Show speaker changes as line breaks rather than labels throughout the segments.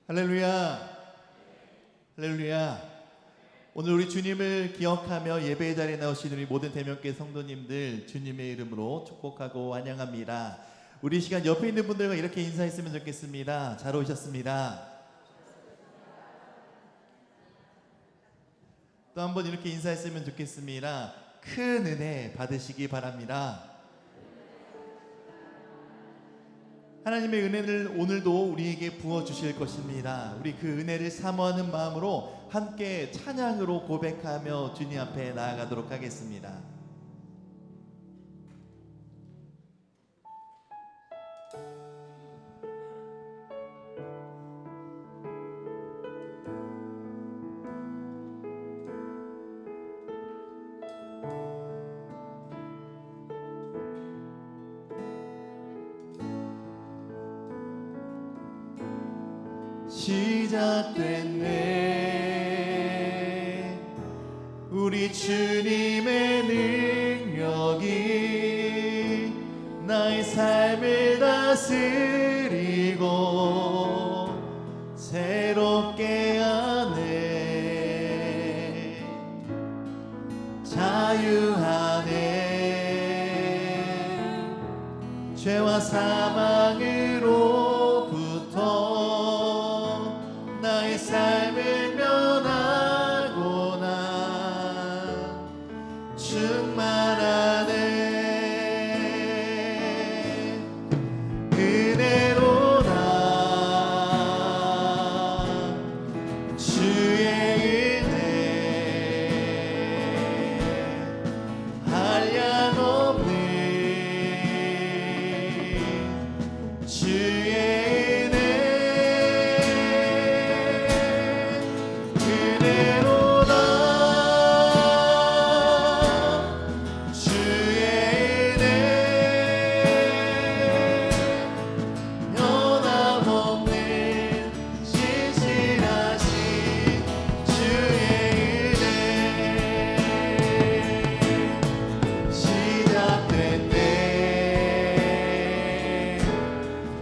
할렐루야. 할렐루야. 오늘 우리 주님을 기억하며 예배의 자리에 나오신 우리 모든 대명교회 성도님들 주님의 이름으로 축복하고 환영합니다. 우리 시간 옆에 있는 분들과 이렇게 인사했으면 좋겠습니다. 잘 오셨습니다. 또 한 번 이렇게 인사했으면 좋겠습니다. 큰 은혜 받으시기 바랍니다. 하나님의 은혜를 오늘도 우리에게 부어주실 것입니다. 우리 그 은혜를 사모하는 마음으로 함께 찬양으로 고백하며 주님 앞에 나아가도록 하겠습니다. 시작됐네. 우리 주님의 능력이 나의 삶을 다스리고 새롭게 하네. 자유하네. 죄와 사망으로부터 나의 삶을 면하고나 충만하네. 은혜로다 주의 은혜 한량없는 주의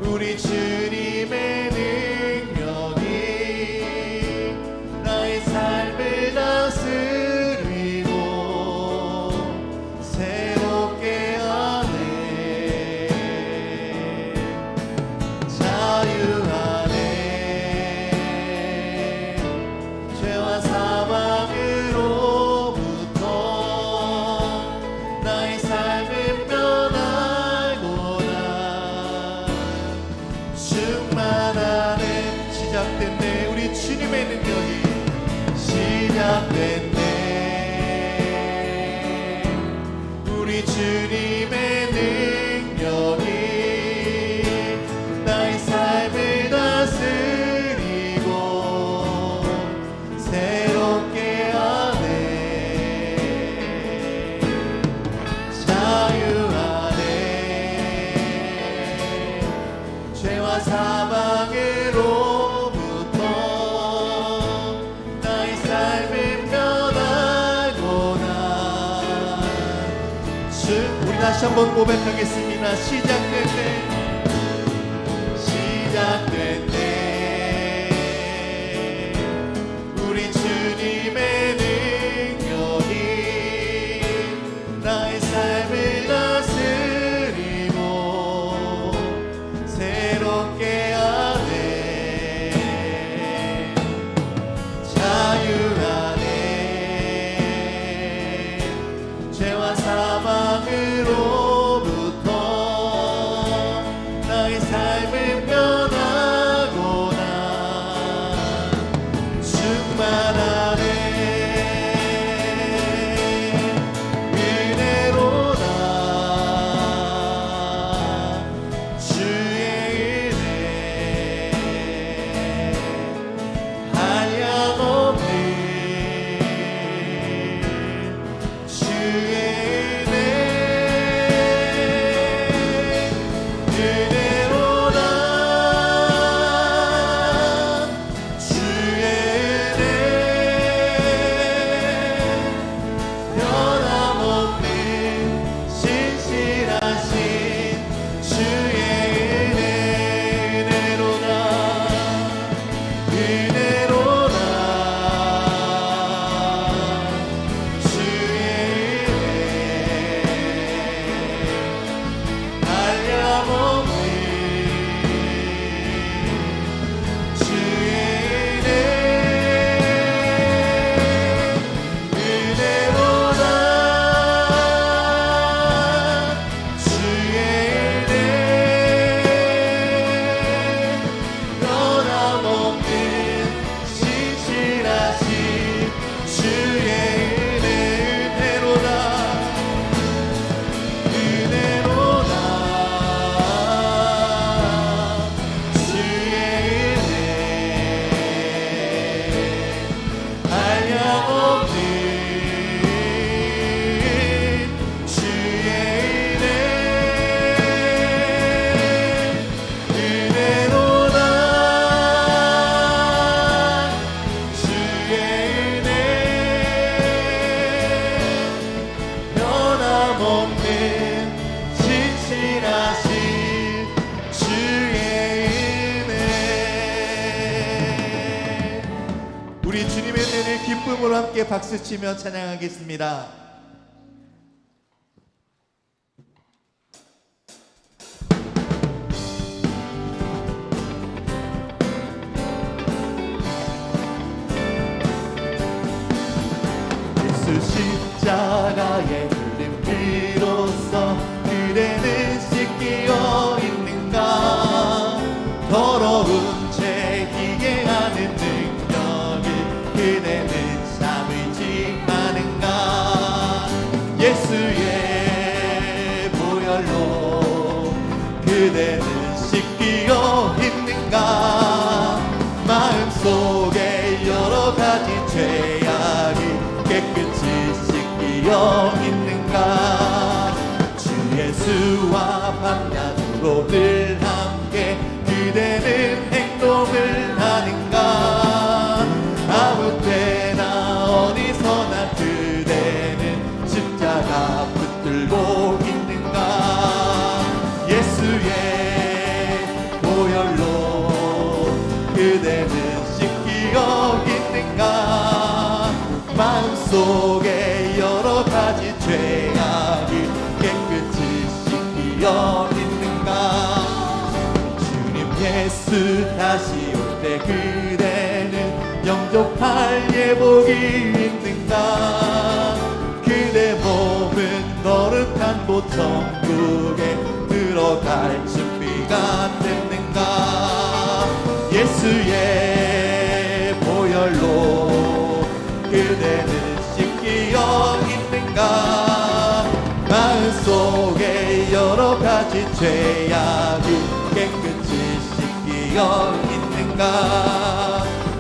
우리 주님의 능력이 나의 삶을 다스리고 새롭게 하네. 자유하네. 죄와 사망으로부터 나의 삶을 면하고나 충만하네. 시작됐네. 우리 주님의 능력이 시작됐네. 우리 주님의 능력이 나의 삶을 다스리고 새롭게 하네. 자유하네. 죄와 사망으로부터 나의 삶을 면하고나 우리 다시 한번 고백하겠습니다. 시작됐네. 시작됐네. 우리 주님의 능력이 나의 삶을 다스리고 새롭게 하네. 자유하네. 죄와 사망으로부터 나의 삶을 면하고나 충만하네. 은혜로다 주의 은혜 한량없는 주의 은혜로다 주의 은혜 주의 은혜로다 은혜로다 주의 은혜 한량없는 주의 은혜 은혜로다 주의 은혜 변함없는 진실하신 주의 은혜 우리 주님의 은혜를 기쁨으로 함께 박수치며 찬양하겠습니다. 예수 십자가의 흘린 피로써 그대는 씻기어 있는가 더러운 죄 희게 하는 능력을 그대는 참을지 않은가 예수의 보혈로 그대는 씻기어 있는가 마음속에 여러 가지 죄악이 깨끗이 씻기어 있는가 주 예수와 밤낮으로 늘 함께 그대는 행동을 하는가 아무 때나 어디서나 그대는 십자가 붙들고 있는가 예수의 보혈로 그대는 씻기어 있는가 마음속에 여러 가지 죄악이 깨끗이 씻기어 있는가 주님 예수 다시 올 때 그대는 영접할 예복이 있는가 그대 몸은 거룩한 곳 천국에 들어갈 준비가 됐는가 예수의 보혈로 그대는 씻기어 있는가 마음속에 여러 가지 죄악이 깨끗이 씻기어 있는가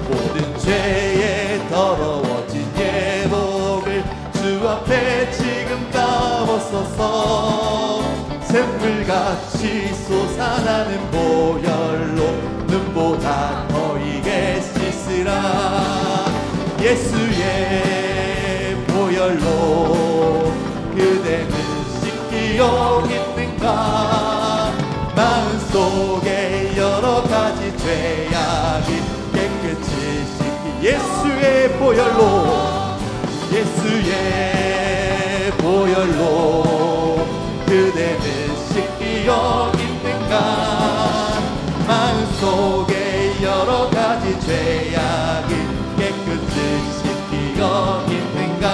모든 죄에 더러워진 예복을 주 앞에 지금 다 벗어서 샘물같이 솟아나는 보혈로 눈보다 더이게 씻으라 예수의 보혈로 그대는 씻기어 있는가 마음속에 여러 가지 죄악이 깨끗이 씻기 예수의 보혈로 그대는 씻기어 있는가 마음속에 여러 가지 죄악이 깨끗이 씻기어 있는가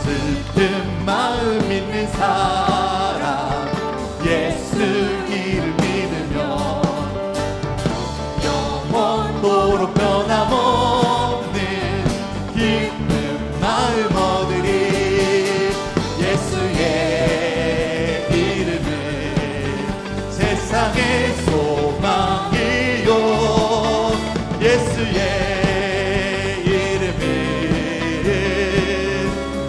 슬픈 마음 있는 사람 예수 이름 믿으며 영원토록 변함없는 기쁜 마음 얻으리 예수의 이름은 세상의 소망이요 예수의 이름은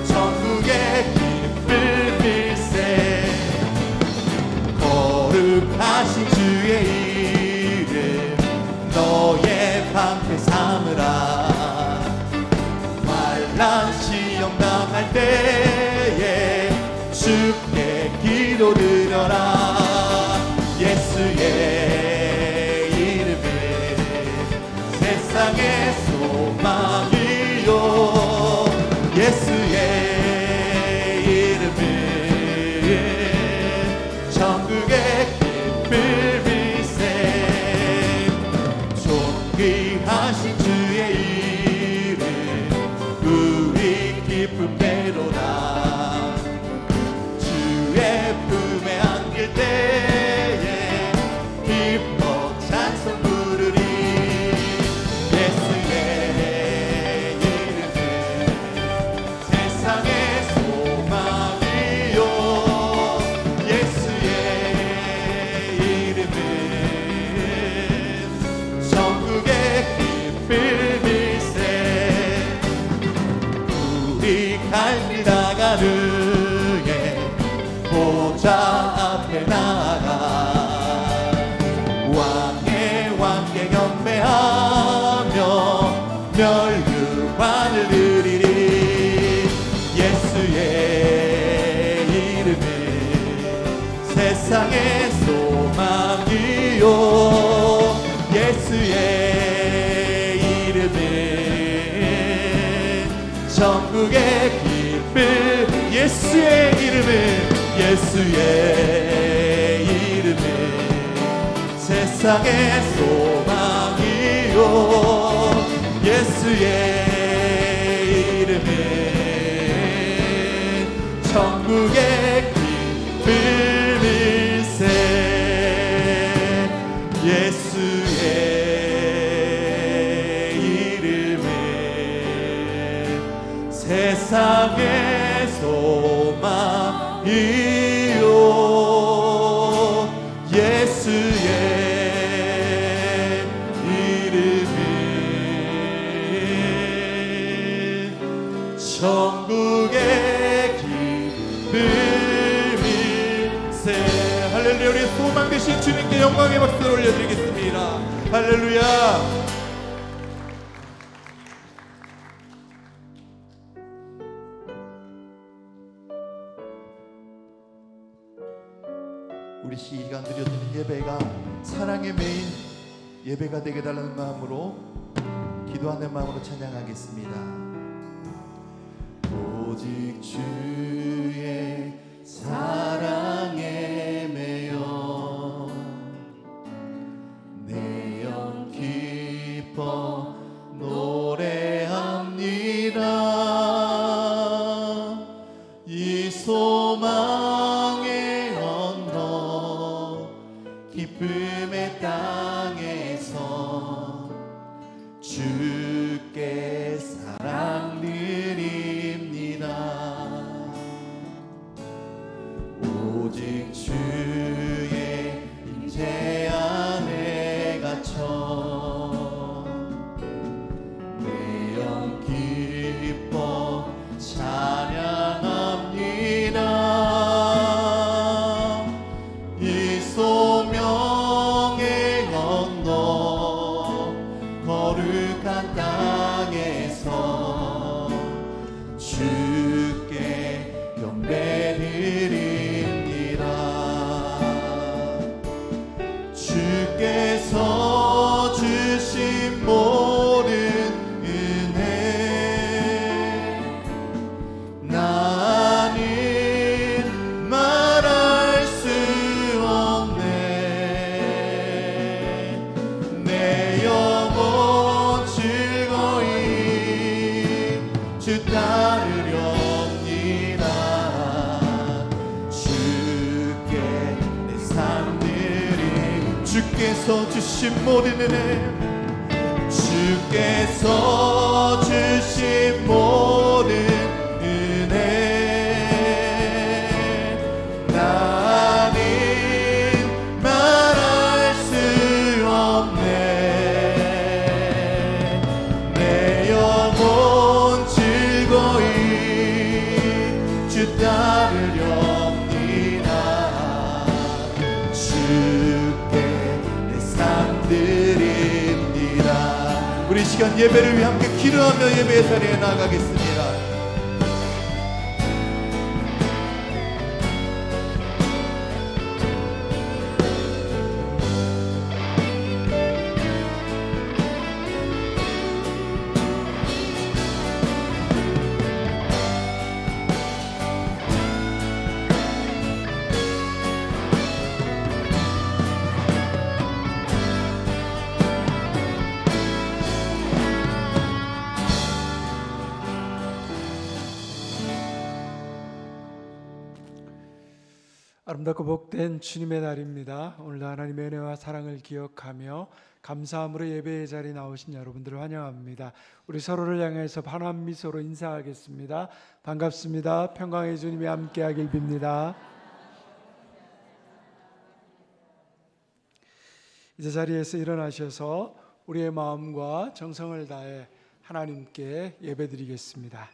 천국의 기쁨 일세 거룩하신 주의 이름 너의 방패 삼으라 환난 시험 당할 때에 주께 기도드려라 예수의 이름은 세상의 소망이요 예수의 이름은 천국의 기쁨 일세 존귀하신 주의 이름 우리 기쁨대로다 주의 품에 안길 때에 기뻐 찬송 부르리 예수의 멸류관을 드리리. 예수의 이름은 세상의 소망이요. 예수의 이름은 천국의 기쁨. 예수의 이름은 세상의 소망이요. 예수의 이름은 천국의 기쁨일세. 예수의 이름은 세상의 소망이요. 예수의 이름은 천국의 기쁨일세. 할렐루야. 우리 소망 되신 주님께 영광의 박수를 올려드리겠습니다. 할렐루야. 우리 시간 드려지는 예배가 사랑의 메인 예배가 되게 달라는 마음으로 기도하는 마음으로 찬양하겠습니다. 오직 주의 사랑에 매여 내 영 기뻐 노래합니다. 이 소망의 언덕 기쁨의 땅에서 주께 사랑 드립니다. 오직 주의 임재 안에 갇혀 내 영 기뻐 찬양합니다. 이 소명의 언덕 거룩한 땅에서 주께 경배드립니다. 주께서 주신 모든 은혜 나는 말할 수 없네. 내 영혼 즐거이 주 따르렵니다. 주께 내 삶 드림. 주께서 주신 모든 은혜 주께서 주신 모든 은혜 나는 말할 수 없네. 내 영혼 즐거이 주 따르렵니다. 주께 내 삶 드립니다. 우리 시간 예배를 위해 함께 기도하며 예배의 자리에 나아가겠습니다.
아름답고 복된 주님의 날입니다. 오늘도 하나님의 은혜와 사랑을 기억하며 감사함으로 예배의 자리에 나오신 여러분들을 환영합니다. 우리 서로를 향해서 환한 미소로 인사하겠습니다. 반갑습니다. 평강의 주님이 함께하길 빕니다. 이제 자리에서 일어나셔서 우리의 마음과 정성을 다해 하나님께 예배드리겠습니다.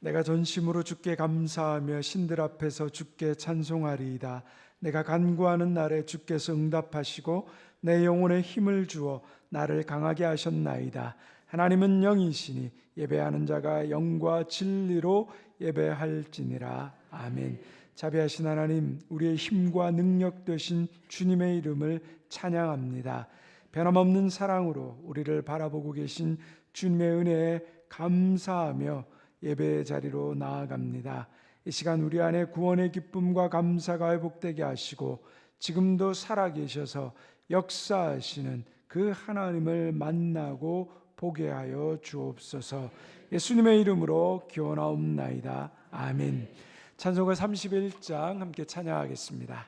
내가 전심으로 주께 감사하며 신들 앞에서 주께 찬송하리이다. 내가 간구하는 날에 주께서 응답하시고 내 영혼에 힘을 주어 나를 강하게 하셨나이다. 하나님은 영이시니 예배하는 자가 영과 진리로 예배할지니라. 아멘. 자비하신 하나님, 우리의 힘과 능력 되신 주님의 이름을 찬양합니다. 변함없는 사랑으로 우리를 바라보고 계신 주님의 은혜에 감사하며 예배의 자리로 나아갑니다. 이 시간 우리 안에 구원의 기쁨과 감사가 회복되게 하시고 지금도 살아계셔서 역사하시는 그 하나님을 만나고 보게 하여 주옵소서. 예수님의 이름으로 기원하옵나이다. 아멘. 찬송가 31장 함께 찬양하겠습니다.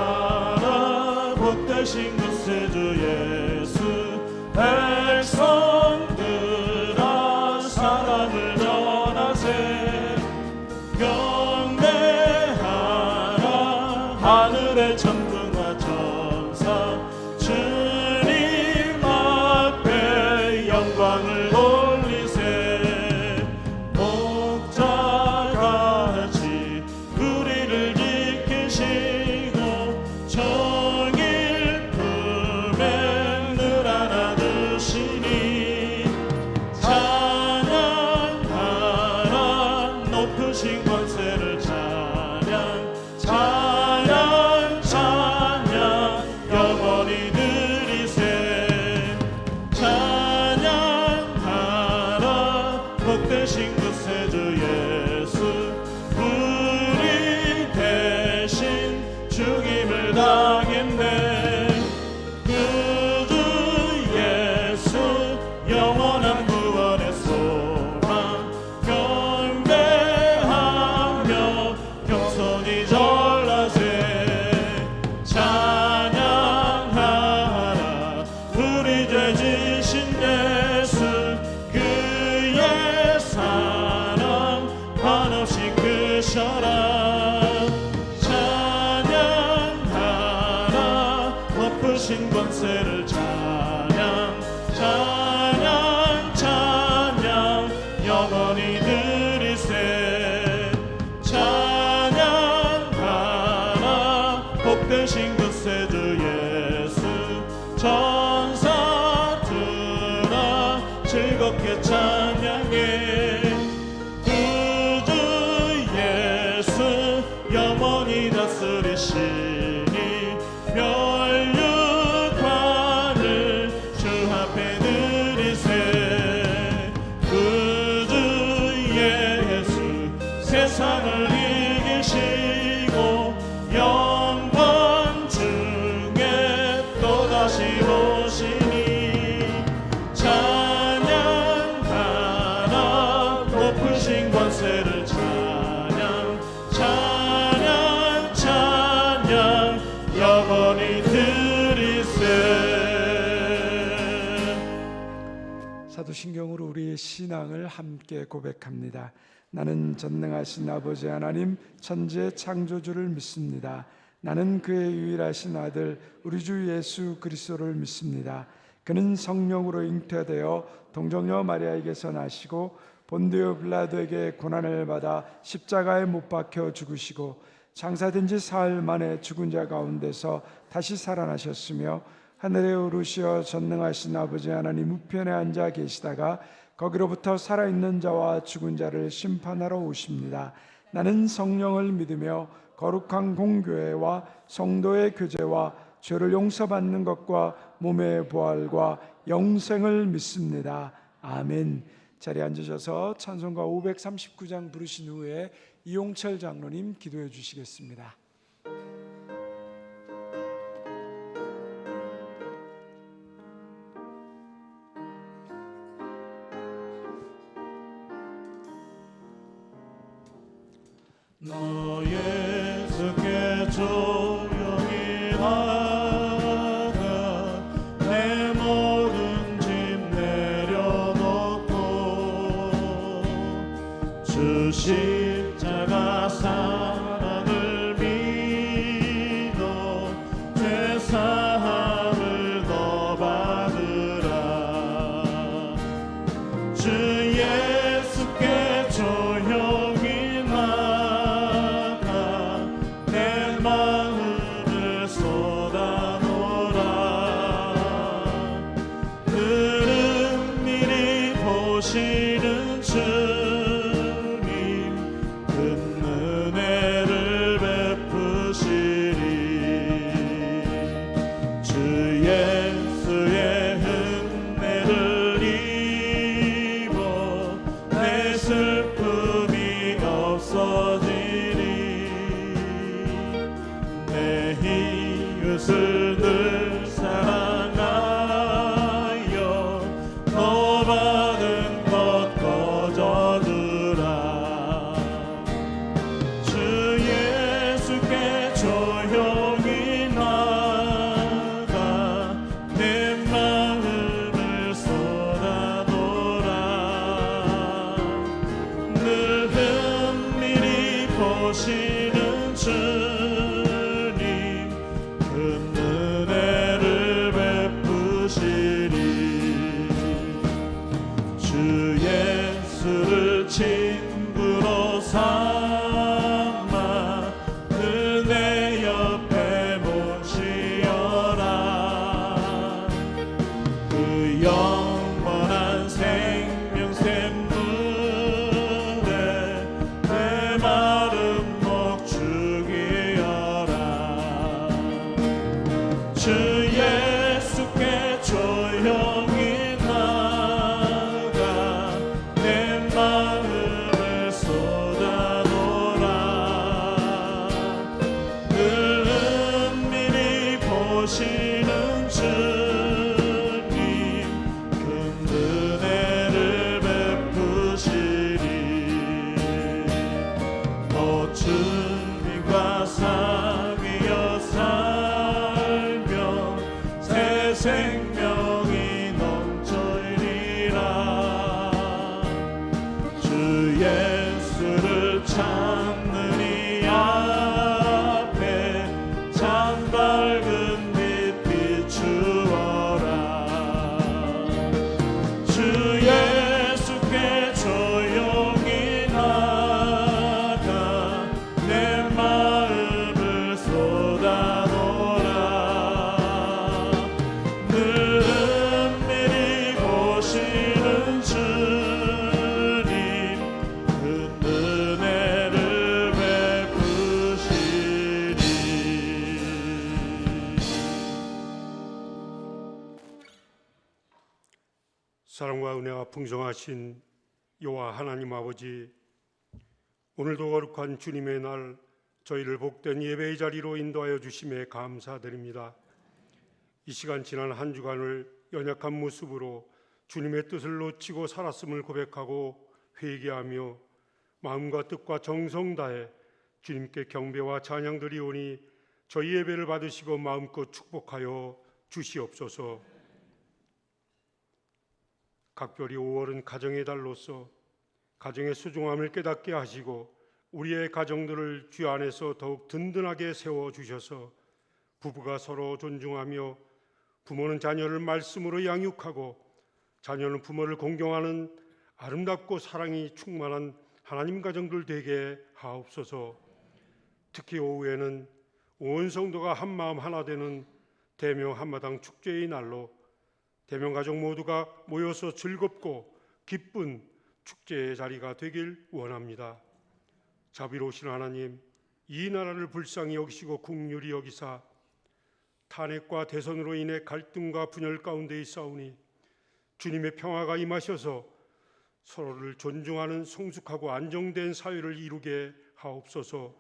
찬양하라 복되신 구세주 예수 백성들아 사랑을 전하세 경배하라 하늘의 천군과 천사 주님 앞에 영광을 돌리세 목자같이 우리를 지키시고 정일 품에 늘 안아주시니 찬양하라 높으신 권세를 찬양 찬양 찬양 영원히 드리세 찬양하라 복되신 구세주 예수 우리 대신 죽임을 당했네 구주 예수 영원한 구원의 소망 경배하며 겸손히 전하세 찬양하라 우리 죄 지신 예수 그의 사랑 한없이 크셔라 찬양하라 높으신 권세를 찬양 찬양 찬양 영원히 드리세 찬양하라 복되신 구세주 예수 천사들아 즐겁게 찬양해 구주 예수 영원히 다스리시니 멸류관을 주 앞에 드리세 구주 예수 세상을 이기시고 영광 중에 또다시 오시니 찬양하라 높으신 권세를 찬양 찬양 찬양 영원히 드리세
사도신경으로 우리의 신앙을 함께 고백합니다. 나는 전능하신 아버지 하나님 천지의 창조주를 믿습니다. 나는 그의 유일하신 아들 우리 주 예수 그리스도를 믿습니다. 그는 성령으로 잉태되어 동정녀 마리아에게서 나시고 본디오 빌라도에게 고난을 받아 십자가에 못 박혀 죽으시고 장사된 지 사흘 만에 죽은 자 가운데서 다시 살아나셨으며 하늘에 오르시어 전능하신 아버지 하나님 우편에 앉아 계시다가 거기로부터 살아있는 자와 죽은 자를 심판하러 오십니다. 나는 성령을 믿으며 거룩한 공교회와 성도의 교제와 죄를 용서받는 것과 몸의 부활과 영생을 믿습니다. 아멘. 자리에 앉으셔서 찬송가 539장 부르신 후에 이용철 장로님 기도해 주시겠습니다.
너 예수께 조용히 나가 내 모든 짐 내려놓고 주신 보시는 주님 큰 은혜를 베푸시리 주 예수의 은혜를 입어 내 슬픔이 없어지리 내 이웃을 늘 사랑하여 너 받은 것 거저주라 주 예수께 조용히 나가 내 마음을 쏟아놓으라 늘 은밀히 보시는 주님 큰 은혜를 베푸시리 주 예수를 친구로 삼아 늘 내 옆에 모시어라 그 영원한 생명샘 물에 내 마름 목축이어라 주 예수께 조용히 나가 내 마음을 쏟아놓으라 늘 은밀히 보시는 주님 큰 은혜를 베푸시리 또 주님과 사귀어 살며 새 생명이 넘쳐이리라 주 예수를 찾는 이 앞에 참 밝은 빛 비추어라 주 예수께 조용히 나가 내 마음을 쏟아놓으라 늘 은밀히 보시는 주님 큰 은혜를 베푸시리
사랑과 은혜가 풍성하신 여호와 하나님 아버지, 오늘도 거룩한 주님의 날 저희를 복된 예배의 자리로 인도하여 주심에 감사드립니다. 이 시간 지난 한 주간을 연약한 모습으로 주님의 뜻을 놓치고 살았음을 고백하고 회개하며 마음과 뜻과 정성 다해 주님께 경배와 찬양드리오니 저희 예배를 받으시고 마음껏 축복하여 주시옵소서. 각별히 5월은 가정의 달로서 가정의 소중함을 깨닫게 하시고 우리의 가정들을 주 안에서 더욱 든든하게 세워주셔서 부부가 서로 존중하며 부모는 자녀를 말씀으로 양육하고 자녀는 부모를 공경하는 아름답고 사랑이 충만한 하나님 가정들 되게 하옵소서. 특히 오후에는 온 성도가 한마음 하나 되는 대명 한마당 축제의 날로 대명 가족 모두가 모여서 즐겁고 기쁜 축제의 자리가 되길 원합니다. 자비로우신 하나님, 이 나라를 불쌍히 여기시고 긍휼히 여기사 탄핵과 대선으로 인해 갈등과 분열 가운데 있사오니 주님의 평화가 임하셔서 서로를 존중하는 성숙하고 안정된 사회를 이루게 하옵소서.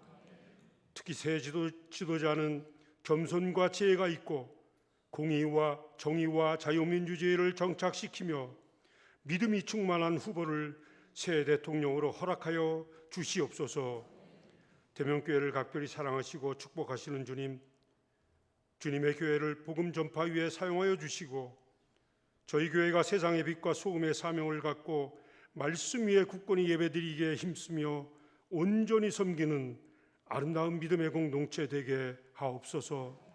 특히 새 지도자는 겸손과 지혜가 있고 공의와 정의와 자유민주주의를 정착시키며 믿음이 충만한 후보를 새 대통령으로 허락하여 주시옵소서. 대명교회를 각별히 사랑하시고 축복하시는 주님, 주님의 교회를 복음 전파 위에 사용하여 주시고 저희 교회가 세상의 빛과 소금의 사명을 갖고 말씀 위에 굳건히 예배드리기에 힘쓰며 온전히 섬기는 아름다운 믿음의 공동체 되게 하옵소서.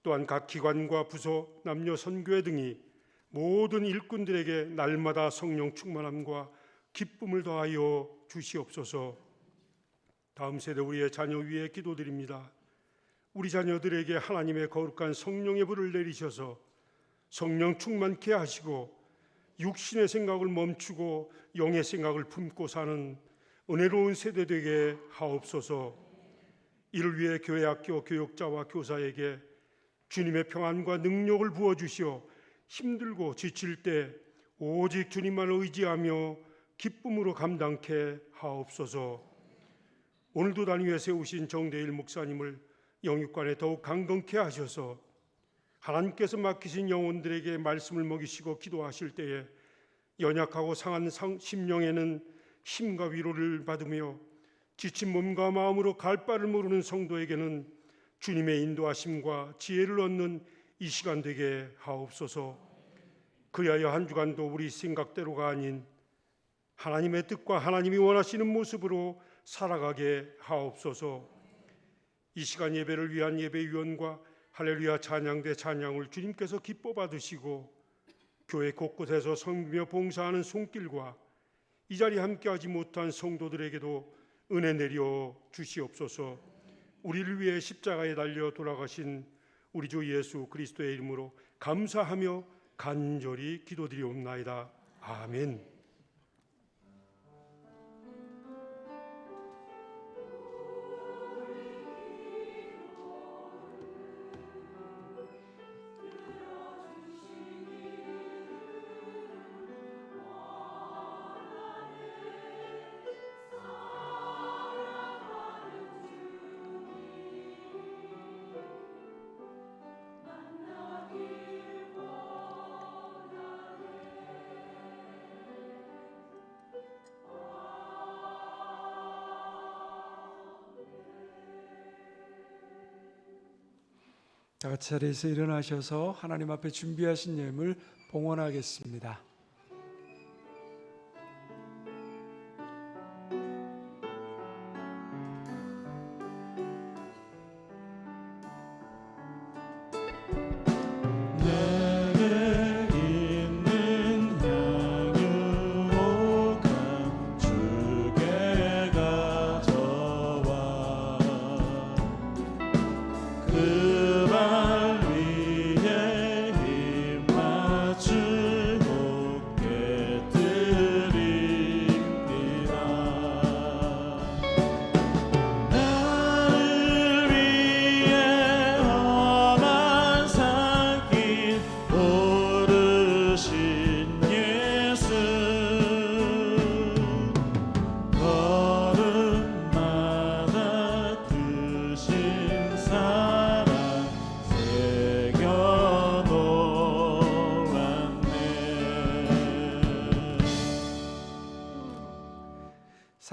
또한 각 기관과 부서, 남녀 선교회 등이 모든 일꾼들에게 날마다 성령 충만함과 기쁨을 더하여 주시옵소서. 다음 세대 우리의 자녀 위에 기도드립니다. 우리 자녀들에게 하나님의 거룩한 성령의 불을 내리셔서 성령 충만케 하시고 육신의 생각을 멈추고 영의 생각을 품고 사는 은혜로운 세대 되게 하옵소서. 이를 위해 교회 학교 교육자와 교사에게 주님의 평안과 능력을 부어주시어 힘들고 지칠 때 오직 주님만 의지하며 기쁨으로 감당케 하옵소서. 오늘도 단 위에 세우신 정대일 목사님을 영육간에 더욱 강건케 하셔서 하나님께서 맡기신 영혼들에게 말씀을 먹이시고 기도하실 때에 연약하고 상한 심령에는 힘과 위로를 받으며 지친 몸과 마음으로 갈 바를 모르는 성도에게는 주님의 인도하심과 지혜를 얻는 이 시간 되게 하옵소서. 그리하여 한 주간도 우리 생각대로가 아닌 하나님의 뜻과 하나님이 원하시는 모습으로 살아가게 하옵소서. 이 시간 예배를 위한 예배위원과 할렐루야 찬양대 찬양을 주님께서 기뻐 받으시고 교회 곳곳에서 섬기며 봉사하는 손길과 이 자리에 함께하지 못한 성도들에게도 은혜 내려 주시옵소서. 우리를 위해 십자가에 달려 돌아가신 우리 주 예수 그리스도의 이름으로 감사하며 간절히 기도드리옵나이다. 아멘.
다 같이 자리에서 일어나셔서 하나님 앞에 준비하신 예물 봉헌하겠습니다.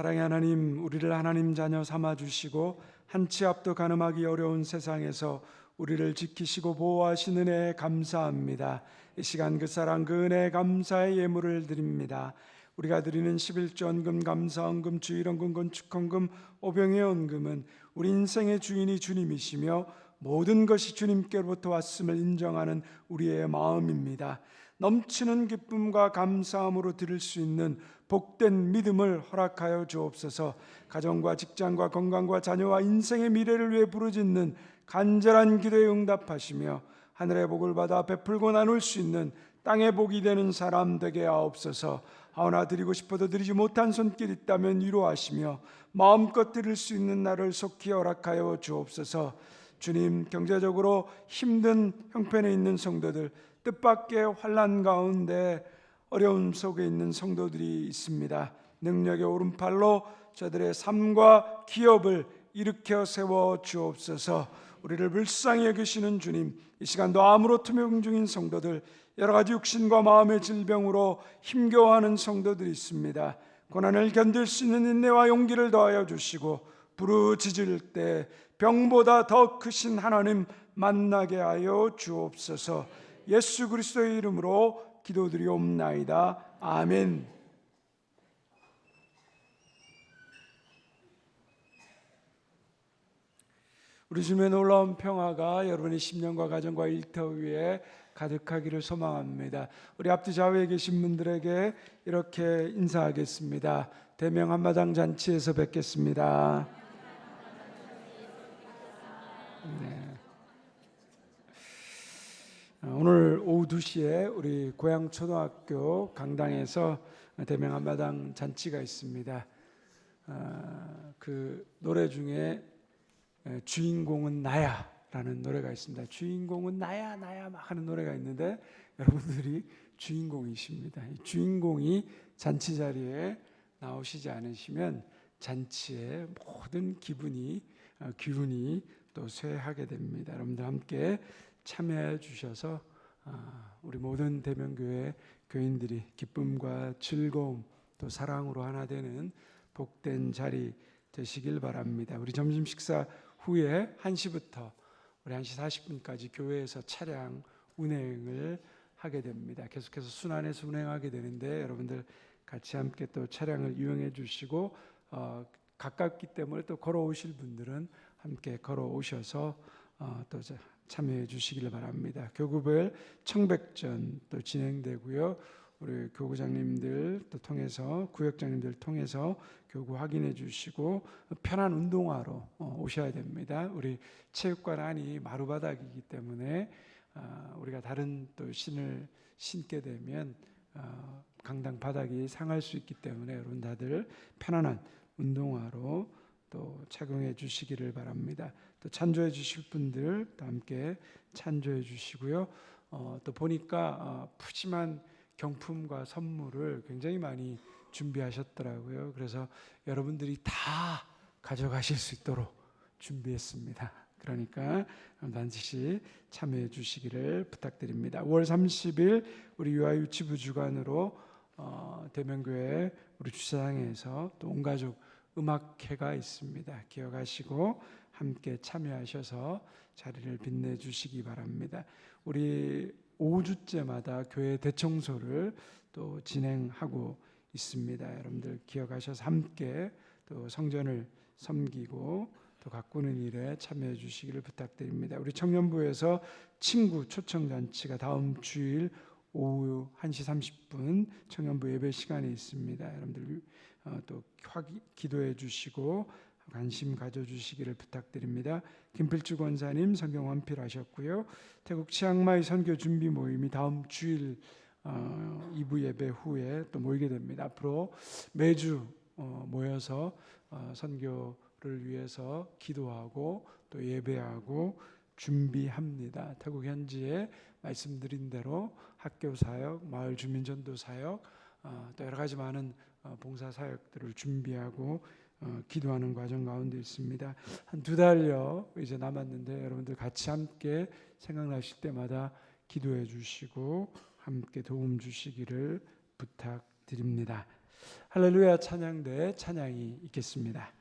사랑의 하나님, 우리를 하나님 자녀 삼아주시고 한 치 앞도 가늠하기 어려운 세상에서 우리를 지키시고 보호하시는 은혜에 감사합니다. 이 시간 그 사랑 그 은혜에 감사의 예물을 드립니다. 우리가 드리는 11조헌금, 감사헌금, 주일헌금, 건축헌금, 오병의 헌금은 우리 인생의 주인이 주님이시며 모든 것이 주님께로부터 왔음을 인정하는 우리의 마음입니다. 넘치는 기쁨과 감사함으로 드릴 수 있는 복된 믿음을 허락하여 주옵소서. 가정과 직장과 건강과 자녀와 인생의 미래를 위해 부르짖는 간절한 기도에 응답하시며 하늘의 복을 받아 베풀고 나눌 수 있는 땅의 복이 되는 사람 되게 하옵소서. 하오나 드리고 싶어도 드리지 못한 손길 있다면 위로하시며 마음껏 드릴 수 있는 날을 속히 허락하여 주옵소서. 주님, 경제적으로 힘든 형편에 있는 성도들, 뜻밖의 환난 가운데 어려움 속에 있는 성도들이 있습니다. 능력의 오른팔로 저들의 삶과 기업을 일으켜 세워 주옵소서. 우리를 불쌍히 여기시는 주님, 이 시간도 암으로 투명 중인 성도들, 여러 가지 육신과 마음의 질병으로 힘겨워하는 성도들이 있습니다. 고난을 견딜 수 있는 인내와 용기를 더하여 주시고 부르짖을 때 병보다 더 크신 하나님 만나게 하여 주옵소서. 예수 그리스도의 이름으로 기도드리옵나이다. 아멘. 우리 주님의 놀라운 평화가 여러분의 심령과 가정과 일터 위에 가득하기를 소망합니다. 우리 앞뒤 좌우에 계신 분들에게 이렇게 인사하겠습니다. 대명 한마당 잔치에서 뵙겠습니다. 네. 오늘 오후 2시에 우리 고양초등학교 강당에서 대명 한마당 잔치가 있습니다. 그 노래 중에 주인공은 나야 라는 노래가 있습니다. 주인공은 나야 나야 막 하는 노래가 있는데 여러분들이 주인공이십니다. 이 주인공이 잔치 자리에 나오시지 않으시면 잔치의 모든 기분이 기운이 또 쇠하게 됩니다. 여러분들 함께 참여해 주셔서 우리 모든 대명교회 교인들이 기쁨과 즐거움 또 사랑으로 하나 되는 복된 자리 되시길 바랍니다. 우리 점심 식사 후에 1시부터 우리 1시 40분까지 교회에서 차량 운행을 하게 됩니다. 계속해서 순환해서 운행하게 되는데 여러분들 같이 함께 또 차량을 이용해 주시고 가깝기 때문에 또 걸어오실 분들은 함께 걸어오셔서 또 참여해 주시길 바랍니다. 교구별 청백전 또 진행되고요. 우리 교구장님들 또 통해서 구역장님들 통해서 교구 확인해 주시고 편한 운동화로 오셔야 됩니다. 우리 체육관 안이 마루바닥이기 때문에 우리가 다른 또 신을 신게 되면 강당 바닥이 상할 수 있기 때문에 여러분 다들 편안한 운동화로 또 착용해 주시기를 바랍니다. 또 찬조해 주실 분들 또 함께 찬조해 주시고요. 또 보니까 푸짐한 경품과 선물을 굉장히 많이 준비하셨더라고요. 그래서 여러분들이 다 가져가실 수 있도록 준비했습니다. 그러니까 반드시 참여해 주시기를 부탁드립니다. 5월 30일 우리 유아유치부 주관으로 대명교회 우리 주차장에서 또 온가족 음악회가 있습니다. 기억하시고 함께 참여하셔서 자리를 빛내주시기 바랍니다. 우리 5주째마다 교회 대청소를 또 진행하고 있습니다. 여러분들 기억하셔서 함께 또 성전을 섬기고 또 가꾸는 일에 참여해 주시기를 부탁드립니다. 우리 청년부에서 친구 초청잔치가 다음 주일 오후 1시 30분 청년부 예배 시간이 있습니다. 여러분들 또 기도해 주시고 관심 가져주시기를 부탁드립니다. 김필주 권사님 성경 완필하셨고요. 태국 치앙마이 선교 준비 모임이 다음 주일 2부 예배 후에 또 모이게 됩니다. 앞으로 매주 모여서 선교를 위해서 기도하고 또 예배하고 준비합니다. 태국 현지에 말씀드린 대로 학교 사역, 마을 주민 전도 사역, 또 여러 가지 많은 봉사 사역들을 준비하고 기도하는 과정 가운데 있습니다. 한 2달여 이제 남았는데 여러분들 같이 함께 생각나실 때마다 기도해 주시고 함께 도움 주시기를 부탁드립니다. 할렐루야 찬양대 찬양이 있겠습니다.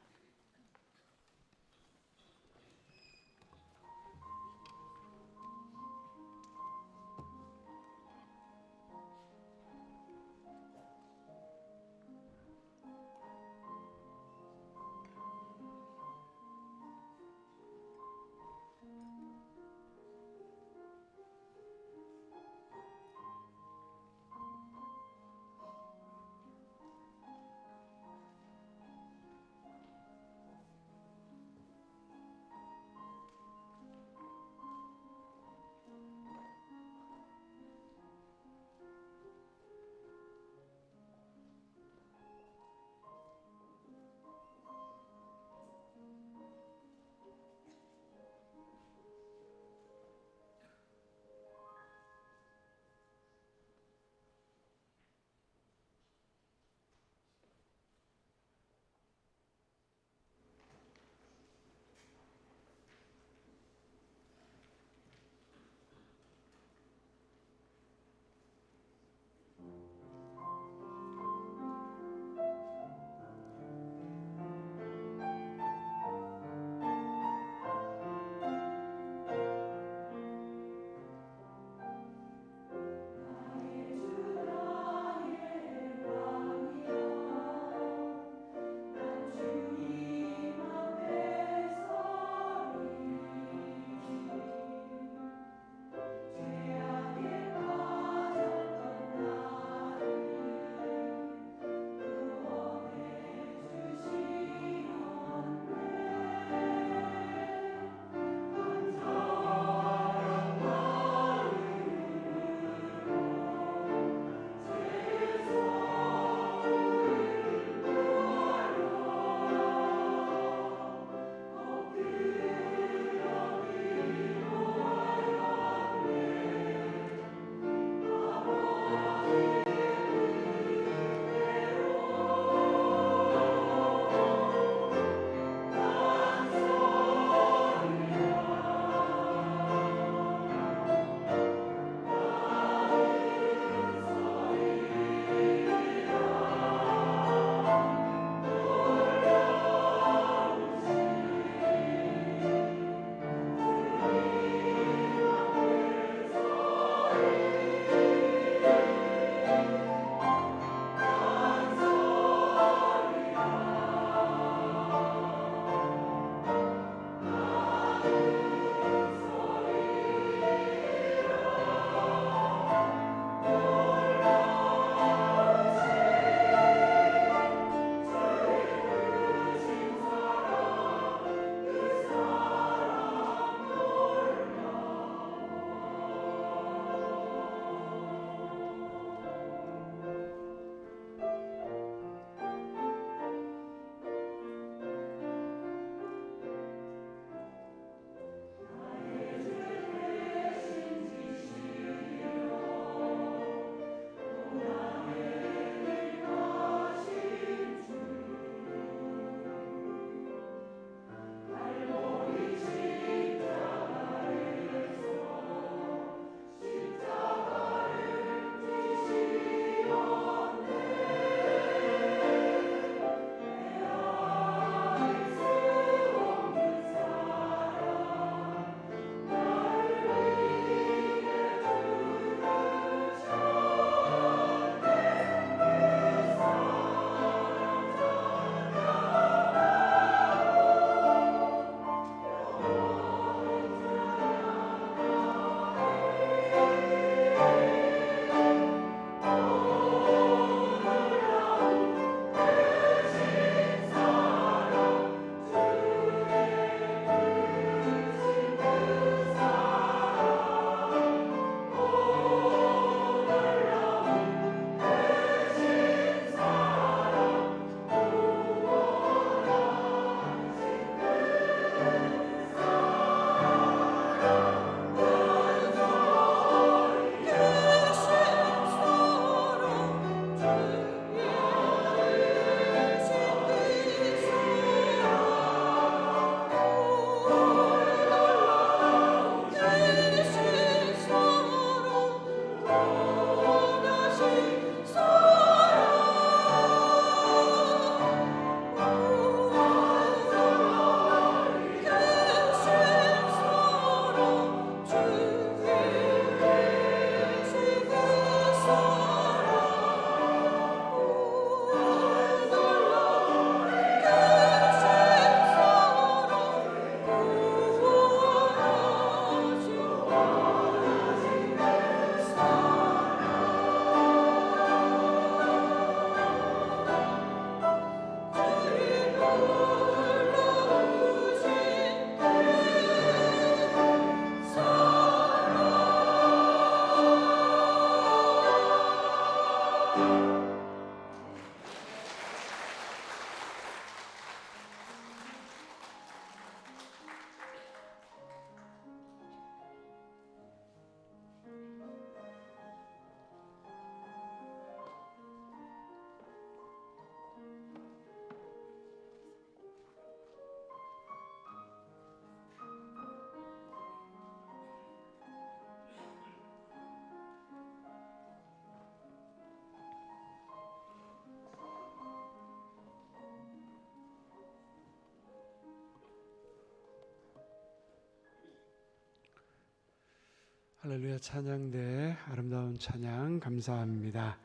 할렐루야. 찬양대 아름다운 찬양 감사합니다.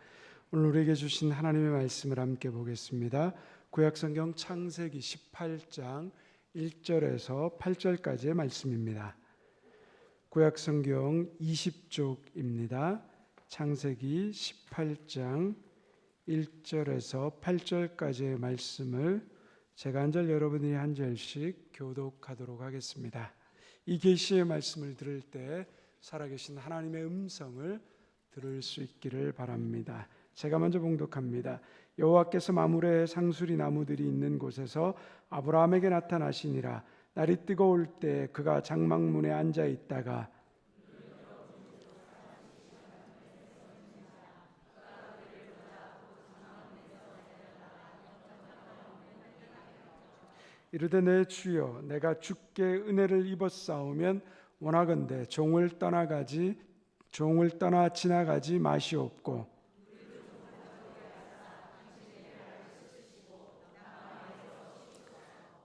오늘 우리에게 주신 하나님의 말씀을 함께 보겠습니다. 구약성경 창세기 18장 1절에서 8절까지의 말씀입니다. 구약성경 20쪽입니다. 창세기 18장 1절에서 8절까지의 말씀을 제가 한 절 여러분들이 한 절씩 교독하도록 하겠습니다. 이 계시의 말씀을 들을 때 살아계신 하나님의 음성을 들을 수 있기를 바랍니다. 제가 먼저 봉독합니다. 여호와께서 마므레 상수리 나무들이 있는 곳에서 아브라함에게 나타나시니라. 날이 뜨거울 때 그가 장막문에 앉아 있다가 이르되 내 주여 내가 주께 은혜를 입었사오면 원하건대 종을 떠나 지나가지 마시옵고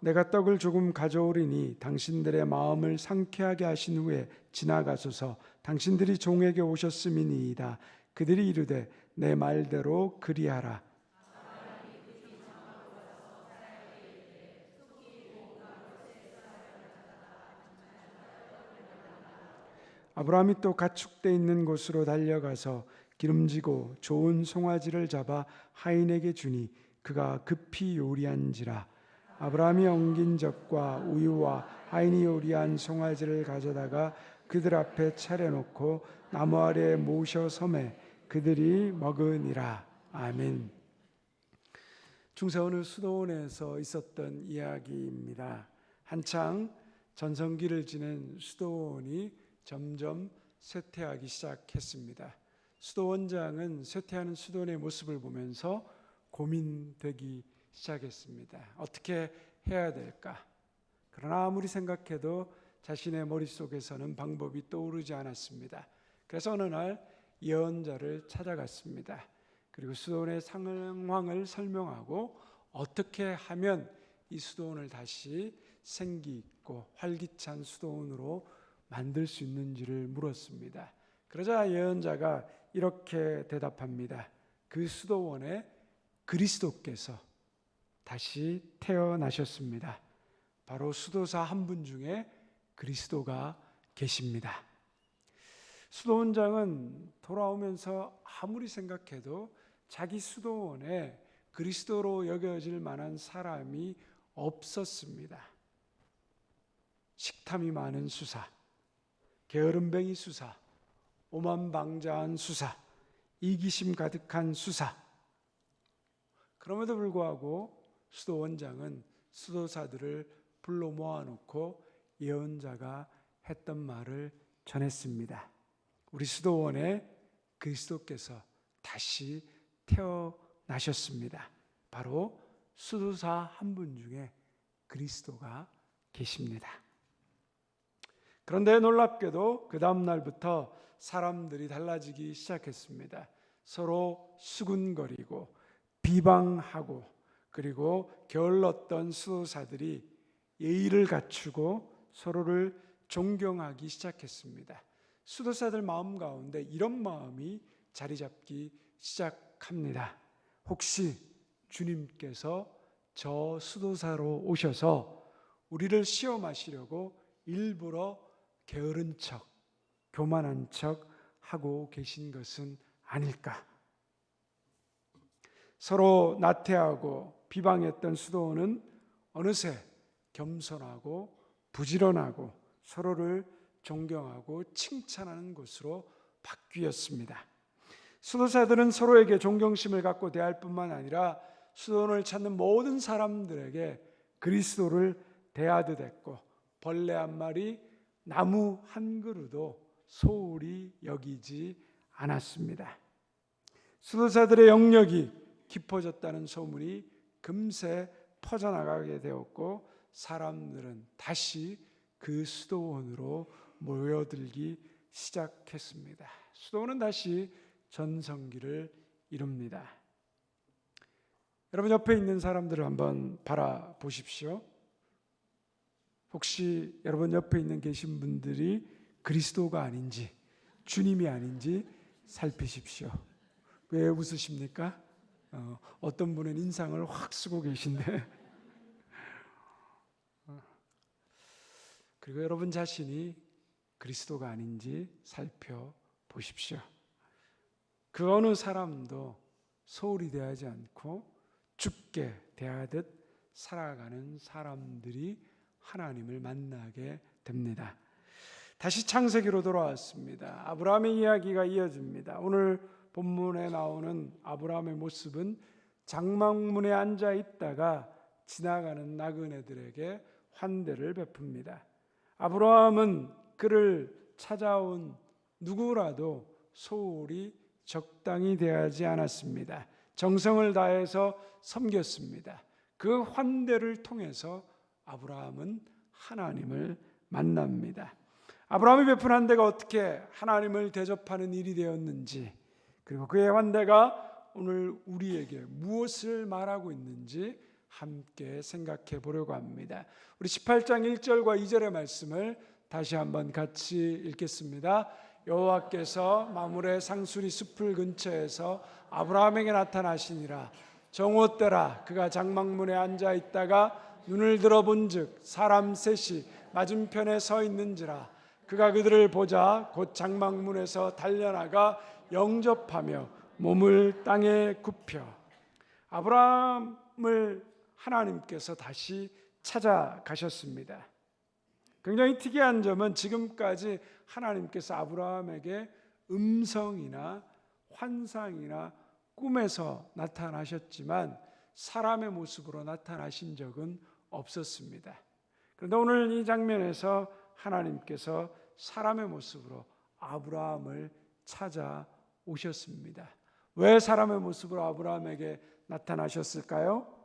내가 떡을 조금 가져오리니 당신들의 마음을 상쾌하게 하신 후에 지나가소서. 당신들이 종에게 오셨음이니이다. 그들이 이르되 내 말대로 그리하라. 아브라함이 또 가축대 있는 곳으로 달려가서 기름지고 좋은 송아지를 잡아 하인에게 주니 그가 급히 요리한지라. 아브라함이 엉긴 젖과 우유와 하인이 요리한 송아지를 가져다가 그들 앞에 차려놓고 나무 아래에 모셔 섬에 그들이 먹으니라. 아멘. 중세어느 수도원에서 있었던 이야기입니다. 한창 전성기를 지낸 수도원이 점점 쇠퇴하기 시작했습니다. 수도원장은 쇠퇴하는 수도원의 모습을 보면서 고민되기 시작했습니다. 어떻게 해야 될까? 그러나 아무리 생각해도 자신의 머릿속에서는 방법이 떠오르지 않았습니다. 그래서 어느 날 예언자를 찾아갔습니다. 그리고 수도원의 상황을 설명하고 어떻게 하면 이 수도원을 다시 생기 있고 활기찬 수도원으로 만들 수 있는지를 물었습니다. 그러자 예언자가 이렇게 대답합니다. 그 수도원에 그리스도께서 다시 태어나셨습니다. 바로 수도사 한 분 중에 그리스도가 계십니다. 수도원장은 돌아오면서 아무리 생각해도 자기 수도원에 그리스도로 여겨질 만한 사람이 없었습니다. 식탐이 많은 수사, 게으름뱅이 수사, 오만방자한 수사, 이기심 가득한 수사. 그럼에도 불구하고 수도원장은 수도사들을 불러 모아놓고 예언자가 했던 말을 전했습니다. 우리 수도원에 그리스도께서 다시 태어나셨습니다. 바로 수도사 한 분 중에 그리스도가 계십니다. 그런데 놀랍게도 그 다음 날부터 사람들이 달라지기 시작했습니다. 서로 수군거리고 비방하고 그리고 게을렀던 수도사들이 예의를 갖추고 서로를 존경하기 시작했습니다. 수도사들 마음 가운데 이런 마음이 자리 잡기 시작합니다. 혹시 주님께서 저 수도사로 오셔서 우리를 시험하시려고 일부러 게으른 척, 교만한 척 하고 계신 것은 아닐까? 서로 나태하고 비방했던 수도원은 어느새 겸손하고 부지런하고 서로를 존경하고 칭찬하는 곳으로 바뀌었습니다. 수도사들은 서로에게 존경심을 갖고 대할 뿐만 아니라 수도원을 찾는 모든 사람들에게 그리스도를 대하듯 했고, 벌레 한 마리, 나무 한 그루도 소홀히 여기지 않았습니다. 수도사들의 영역이 깊어졌다는 소문이 금세 퍼져나가게 되었고, 사람들은 다시 그 수도원으로 모여들기 시작했습니다. 수도원은 다시 전성기를 이룹니다. 여러분, 옆에 있는 사람들을 한번 바라보십시오. 혹시 여러분 옆에 있는 계신 분들이 그리스도가 아닌지, 주님이 아닌지 살피십시오. 왜 웃으십니까? 어떤 분은 인상을 확 쓰고 계신데 그리고 여러분 자신이 그리스도가 아닌지 살펴보십시오. 그 어느 사람도 소홀히 대하지 않고 죽게 대하듯 살아가는 사람들이 하나님을 만나게 됩니다. 다시 창세기로 돌아왔습니다. 아브라함의 이야기가 이어집니다. 오늘 본문에 나오는 아브라함의 모습은 장막문에 앉아 있다가 지나가는 나그네들에게 환대를 베풉니다. 아브라함은 그를 찾아온 누구라도 소홀히 적당히 대하지 않았습니다. 정성을 다해서 섬겼습니다. 그 환대를 통해서 아브라함은 하나님을 만납니다. 아브라함이 베푼 환대가 어떻게 하나님을 대접하는 일이 되었는지, 그리고 그의 환대가 오늘 우리에게 무엇을 말하고 있는지 함께 생각해 보려고 합니다. 우리 18장 1절과 2절의 말씀을 다시 한번 같이 읽겠습니다. 여호와께서 마므레 상수리 숲을 근처에서 아브라함에게 나타나시니라. 정오 때라 그가 장막문에 앉아 있다가 눈을 들어본즉 사람 셋이 맞은편에 서 있는지라. 그가 그들을 보자 곧 장막문에서 달려나가 영접하며 몸을 땅에 굽혀. 아브라함을 하나님께서 다시 찾아가셨습니다. 굉장히 특이한 점은 지금까지 하나님께서 아브라함에게 음성이나 환상이나 꿈에서 나타나셨지만 사람의 모습으로 나타나신 적은 없었습니다. 그런데 오늘 이 장면에서 하나님께서 사람의 모습으로 아브라함을 찾아오셨습니다. 왜 사람의 모습으로 아브라함에게 나타나셨을까요?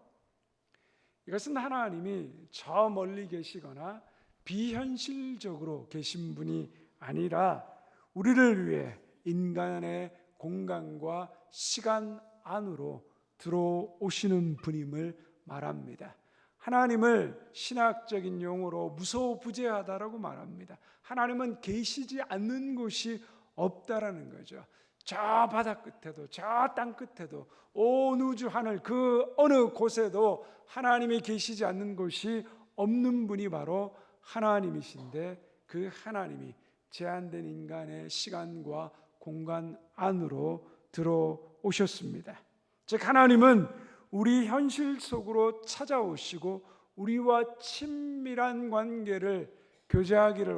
이것은 하나님이 저 멀리 계시거나 비현실적으로 계신 분이 아니라 우리를 위해 인간의 공간과 시간 안으로 들어오시는 분임을 말합니다. 하나님을 신학적인 용어로 무소부재하다라고 말합니다. 하나님은 계시지 않는 곳이 없다라는 거죠. 저 바다 끝에도 저 땅 끝에도 온 우주 하늘 그 어느 곳에도 하나님이 계시지 않는 곳이 없는 분이 바로 하나님이신데, 그 하나님이 제한된 인간의 시간과 공간 안으로 들어오셨습니다. 즉 하나님은 우리 현실 속으로 찾아오시고 우리와 친밀한 관계를 교제하기를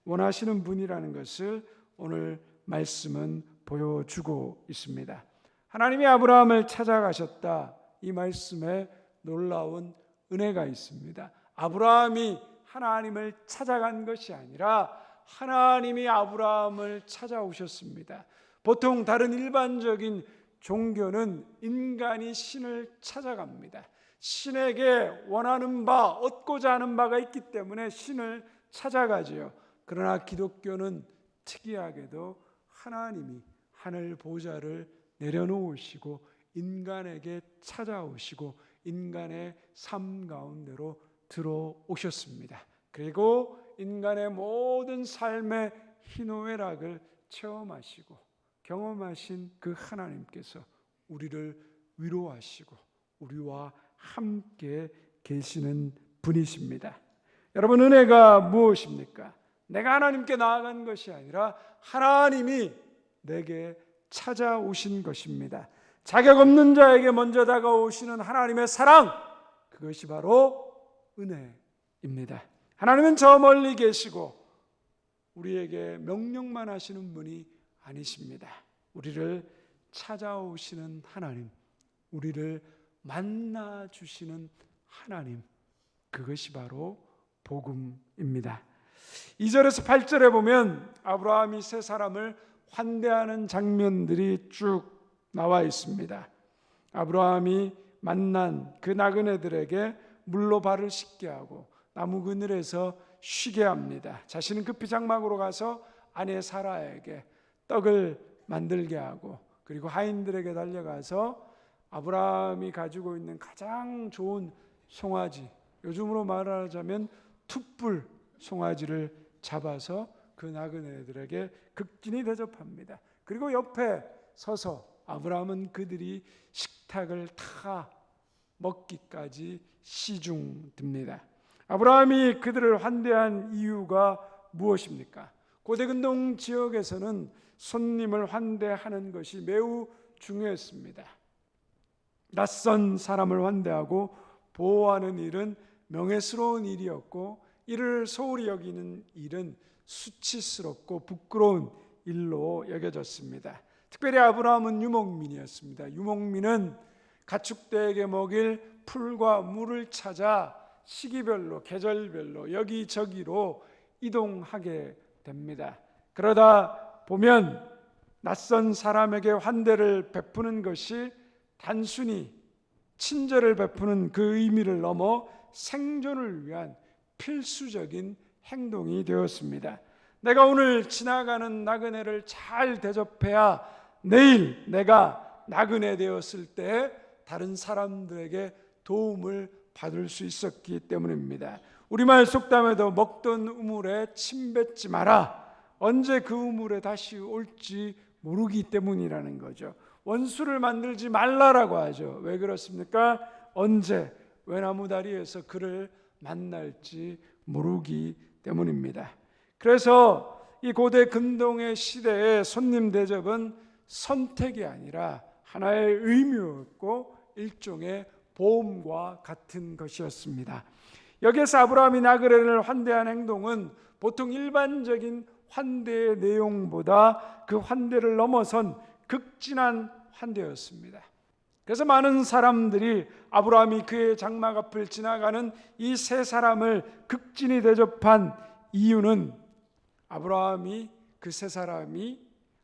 원하시는 분이라는 것을 오늘 말씀은 보여주고 있습니다. 하나님이 아브라함을 찾아가셨다, 이 말씀에 놀라운 은혜가 있습니다. 아브라함이 하나님을 찾아간 것이 아니라 하나님이 아브라함을 찾아오셨습니다. 보통 다른 일반적인 종교는 인간이 신을 찾아갑니다. 신에게 원하는 바, 얻고자 하는 바가 있기 때문에 신을 찾아가지요. 그러나 기독교는 특이하게도 하나님이 하늘 보좌를 내려놓으시고 인간에게 찾아오시고 인간의 삶 가운데로 들어오셨습니다. 그리고 인간의 모든 삶의 희노애락을 체험하시고 경험하신 그 하나님께서 우리를 위로하시고 우리와 함께 계시는 분이십니다. 여러분, 은혜가 무엇입니까? 내가 하나님께 나아간 것이 아니라 하나님이 내게 찾아오신 것입니다. 자격 없는 자에게 먼저 다가오시는 하나님의 사랑, 그것이 바로 은혜입니다. 하나님은 저 멀리 계시고 우리에게 명령만 하시는 분이 아니십니다. 우리를 찾아오시는 하나님, 우리를 만나 주시는 하나님, 그것이 바로 복음입니다. 2절에서 8절에 보면 아브라함이 세 사람을 환대하는 장면들이 쭉 나와 있습니다. 아브라함이 만난 그 나그네들에게 물로 발을 씻게 하고 나무 그늘에서 쉬게 합니다. 자신은 급히 장막으로 가서 아내 사라에게 떡을 만들게 하고, 그리고 하인들에게 달려가서 아브라함이 가지고 있는 가장 좋은 송아지, 요즘으로 말하자면 툭불 송아지를 잡아서 그 나그네들에게 극진히 대접합니다. 그리고 옆에 서서 아브라함은 그들이 식탁을 다 먹기까지 시중듭니다. 아브라함이 그들을 환대한 이유가 무엇입니까? 고대 근동 지역에서는 손님을 환대하는 것이 매우 중요했습니다. 낯선 사람을 환대하고 보호하는 일은 명예스러운 일이었고, 이를 소홀히 여기는 일은 수치스럽고 부끄러운 일로 여겨졌습니다. 특별히 아브라함은 유목민이었습니다. 유목민은 가축대에게 먹일 풀과 물을 찾아 시기별로, 계절별로 여기저기로 이동하게 됩니다. 그러다 보면 낯선 사람에게 환대를 베푸는 것이 단순히 친절을 베푸는 그 의미를 넘어 생존을 위한 필수적인 행동이 되었습니다. 내가 오늘 지나가는 나그네를 잘 대접해야 내일 내가 나그네 되었을 때 다른 사람들에게 도움을 받을 수 있었기 때문입니다. 우리말 속담에도 먹던 우물에 침 뱉지 마라, 언제 그 우물에 다시 올지 모르기 때문이라는 거죠. 원수를 만들지 말라라고 하죠. 왜 그렇습니까? 언제 외나무 다리에서 그를 만날지 모르기 때문입니다. 그래서 이 고대 근동의 시대의 손님 대접은 선택이 아니라 하나의 의무였고 일종의 보험과 같은 것이었습니다. 여기에서 아브라함이 나그네를 환대한 행동은 보통 일반적인 환대의 내용보다 그 환대를 넘어선 극진한 환대였습니다. 그래서 많은 사람들이 아브라함이 그의 장막 앞을 지나가는 이 세 사람을 극진히 대접한 이유는 아브라함이 그 세 사람이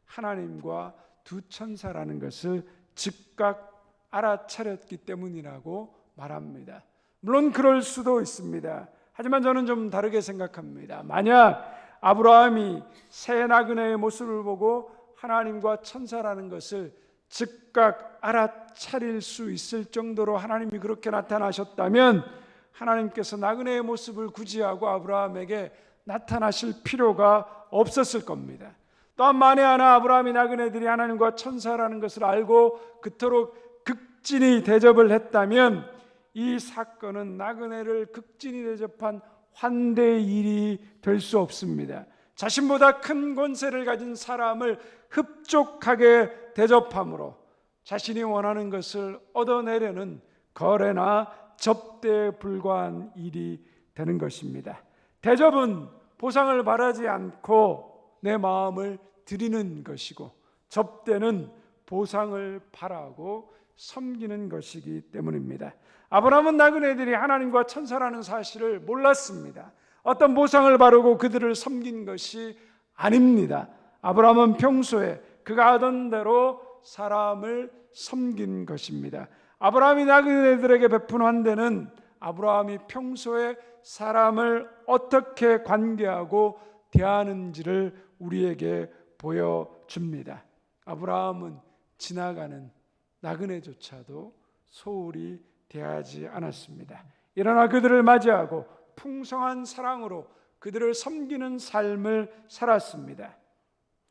하나님과 두 천사라는 것을 즉각 알아차렸기 때문이라고 말합니다. 물론 그럴 수도 있습니다. 하지만 저는 좀 다르게 생각합니다. 만약 아브라함이 새 나그네의 모습을 보고 하나님과 천사라는 것을 즉각 알아차릴 수 있을 정도로 하나님이 그렇게 나타나셨다면 하나님께서 나그네의 모습을 구지하고 아브라함에게 나타나실 필요가 없었을 겁니다. 또한 만에 하나 아브라함이 나그네들이 하나님과 천사라는 것을 알고 그토록 극진히 대접을 했다면 이 사건은 나그네를 극진히 대접한 환대의 일이 될 수 없습니다. 자신보다 큰 권세를 가진 사람을 흡족하게 대접함으로 자신이 원하는 것을 얻어내려는 거래나 접대에 불과한 일이 되는 것입니다. 대접은 보상을 바라지 않고 내 마음을 드리는 것이고, 접대는 보상을 바라고 섬기는 것이기 때문입니다. 아브라함은 나그네들이 하나님과 천사라는 사실을 몰랐습니다. 어떤 보상을 바르고 그들을 섬긴 것이 아닙니다. 아브라함은 평소에 그가 하던 대로 사람을 섬긴 것입니다. 아브라함이 나그네들에게 베푼 환대는 아브라함이 평소에 사람을 어떻게 관계하고 대하는지를 우리에게 보여줍니다. 아브라함은 지나가는 나그네조차도 소홀히 대하지 않았습니다. 일어나 그들을 맞이하고 풍성한 사랑으로 그들을 섬기는 삶을 살았습니다.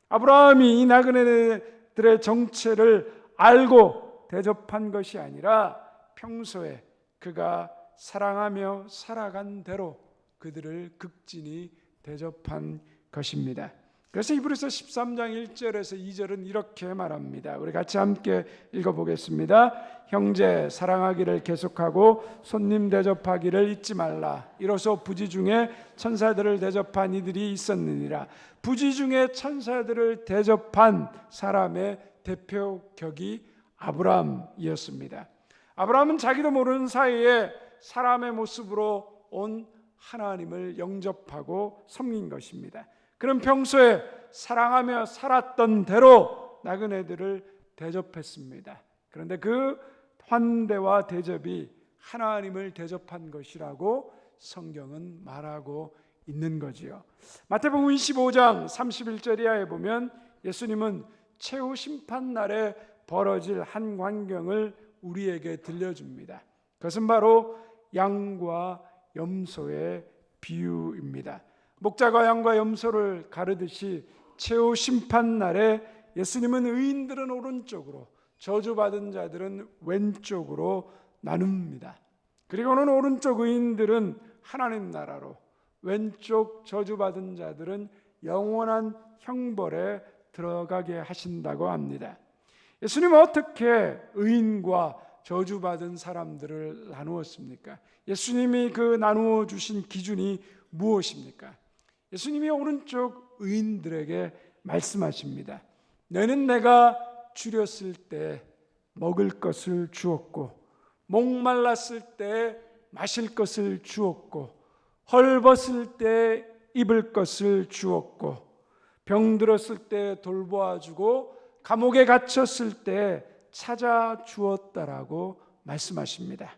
아브라함이 이 나그네들의 정체를 알고 대접한 것이 아니라 평소에 그가 사랑하며 살아간 대로 그들을 극진히 대접한 것입니다. 그래서 히브리서 13장 1절에서 2절은 이렇게 말합니다. 우리 같이 함께 읽어보겠습니다. 형제 사랑하기를 계속하고 손님 대접하기를 잊지 말라. 이로써 부지 중에 천사들을 대접한 이들이 있었느니라. 부지 중에 천사들을 대접한 사람의 대표격이 아브라함이었습니다. 아브라함은 자기도 모르는 사이에 사람의 모습으로 온 하나님을 영접하고 섬긴 것입니다. 그는 평소에 사랑하며 살았던 대로 나그네들을 대접했습니다. 그런데 그 환대와 대접이 하나님을 대접한 것이라고 성경은 말하고 있는 거지요. 마태복음 25장 31절 이하에 보면 예수님은 최후 심판 날에 벌어질 한 광경을 우리에게 들려줍니다. 그것은 바로 양과 염소의 비유입니다. 목자가 양과 염소를 가르듯이 최후 심판 날에 예수님은 의인들은 오른쪽으로, 저주받은 자들은 왼쪽으로 나눕니다. 그리고는 오른쪽 의인들은 하나님 나라로, 왼쪽 저주받은 자들은 영원한 형벌에 들어가게 하신다고 합니다. 예수님은 어떻게 의인과 저주받은 사람들을 나누었습니까? 예수님이 그 나누어 주신 기준이 무엇입니까? 예수님이 오른쪽 의인들에게 말씀하십니다. 너는 내가 줄였을 때 먹을 것을 주었고, 목말랐을 때 마실 것을 주었고, 헐벗을 때 입을 것을 주었고, 병들었을 때 돌보아주고, 감옥에 갇혔을 때 찾아 주었다라고 말씀하십니다.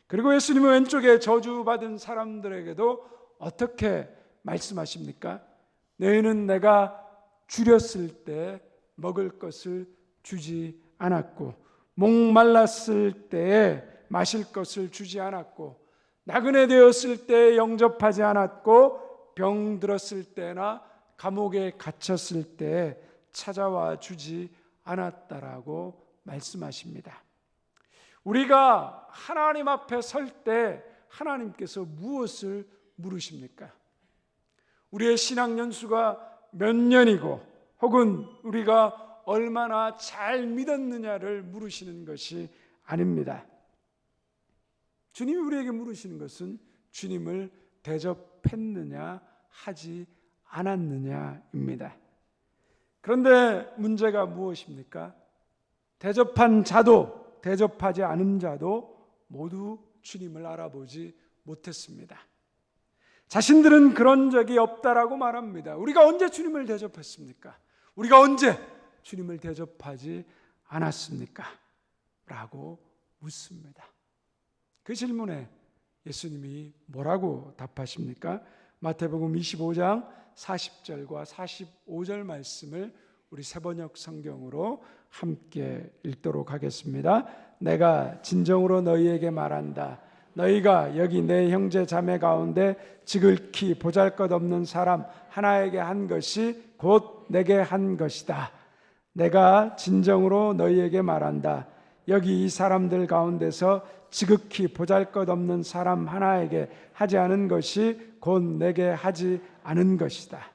그리고 예수님은 왼쪽에 저주받은 사람들에게도 어떻게 말씀하십니까? 너희는 내가 줄였을 때 먹을 것을 주지 않았고, 목말랐을 때에 마실 것을 주지 않았고, 나그네 되었을 때 영접하지 않았고, 병들었을 때나 감옥에 갇혔을 때 찾아와 주지 않았다라고 말씀하십니다. 우리가 하나님 앞에 설 때 하나님께서 무엇을 물으십니까? 우리의 신앙 연수가 몇 년이고, 혹은 우리가 얼마나 잘 믿었느냐를 물으시는 것이 아닙니다. 주님이 우리에게 물으시는 것은 주님을 대접했느냐 하지 않았느냐입니다. 그런데 문제가 무엇입니까? 대접한 자도 대접하지 않은 자도 모두 주님을 알아보지 못했습니다. 자신들은 그런 적이 없다라고 말합니다. 우리가 언제 주님을 대접했습니까? 우리가 언제 주님을 대접하지 않았습니까? 라고 묻습니다. 그 질문에 예수님이 뭐라고 답하십니까? 마태복음 25장 40절과 45절 말씀을 우리 새번역 성경으로 함께 읽도록 하겠습니다. 내가 진정으로 너희에게 말한다. 너희가 여기 내 형제 자매 가운데 지극히 보잘것없는 사람 하나에게 한 것이 곧 내게 한 것이다. 내가 진정으로 너희에게 말한다. 여기 이 사람들 가운데서 지극히 보잘것없는 사람 하나에게 하지 않은 것이 곧 내게 하지 않은 것이다.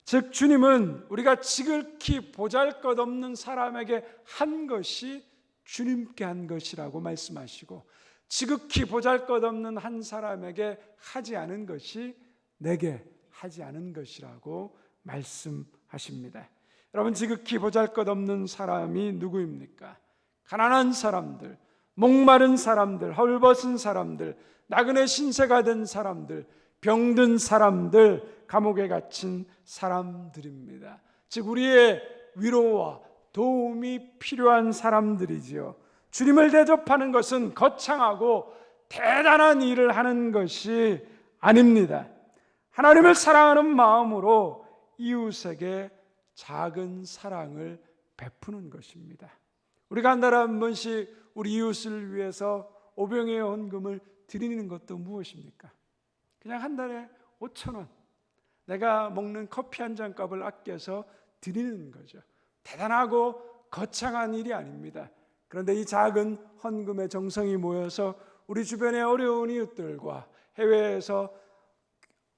즉 주님은 우리가 지극히 보잘것없는 사람에게 한 것이 주님께 한 것이라고 말씀하시고, 지극히 보잘것없는 한 사람에게 하지 않은 것이 내게 하지 않은 것이라고 말씀하십니다. 여러분, 지극히 보잘것없는 사람이 누구입니까? 가난한 사람들, 목마른 사람들, 헐벗은 사람들, 나그네 신세가 된 사람들, 병든 사람들, 감옥에 갇힌 사람들입니다. 즉 우리의 위로와 도움이 필요한 사람들이지요. 주님을 대접하는 것은 거창하고 대단한 일을 하는 것이 아닙니다. 하나님을 사랑하는 마음으로 이웃에게 작은 사랑을 베푸는 것입니다. 우리가 한 달에 한 번씩 우리 이웃을 위해서 오병이의 헌금을 드리는 것도 무엇입니까? 그냥 한 달에 5,000원, 내가 먹는 커피 한 잔 값을 아껴서 드리는 거죠. 대단하고 거창한 일이 아닙니다. 그런데 이 작은 헌금의 정성이 모여서 우리 주변의 어려운 이웃들과 해외에서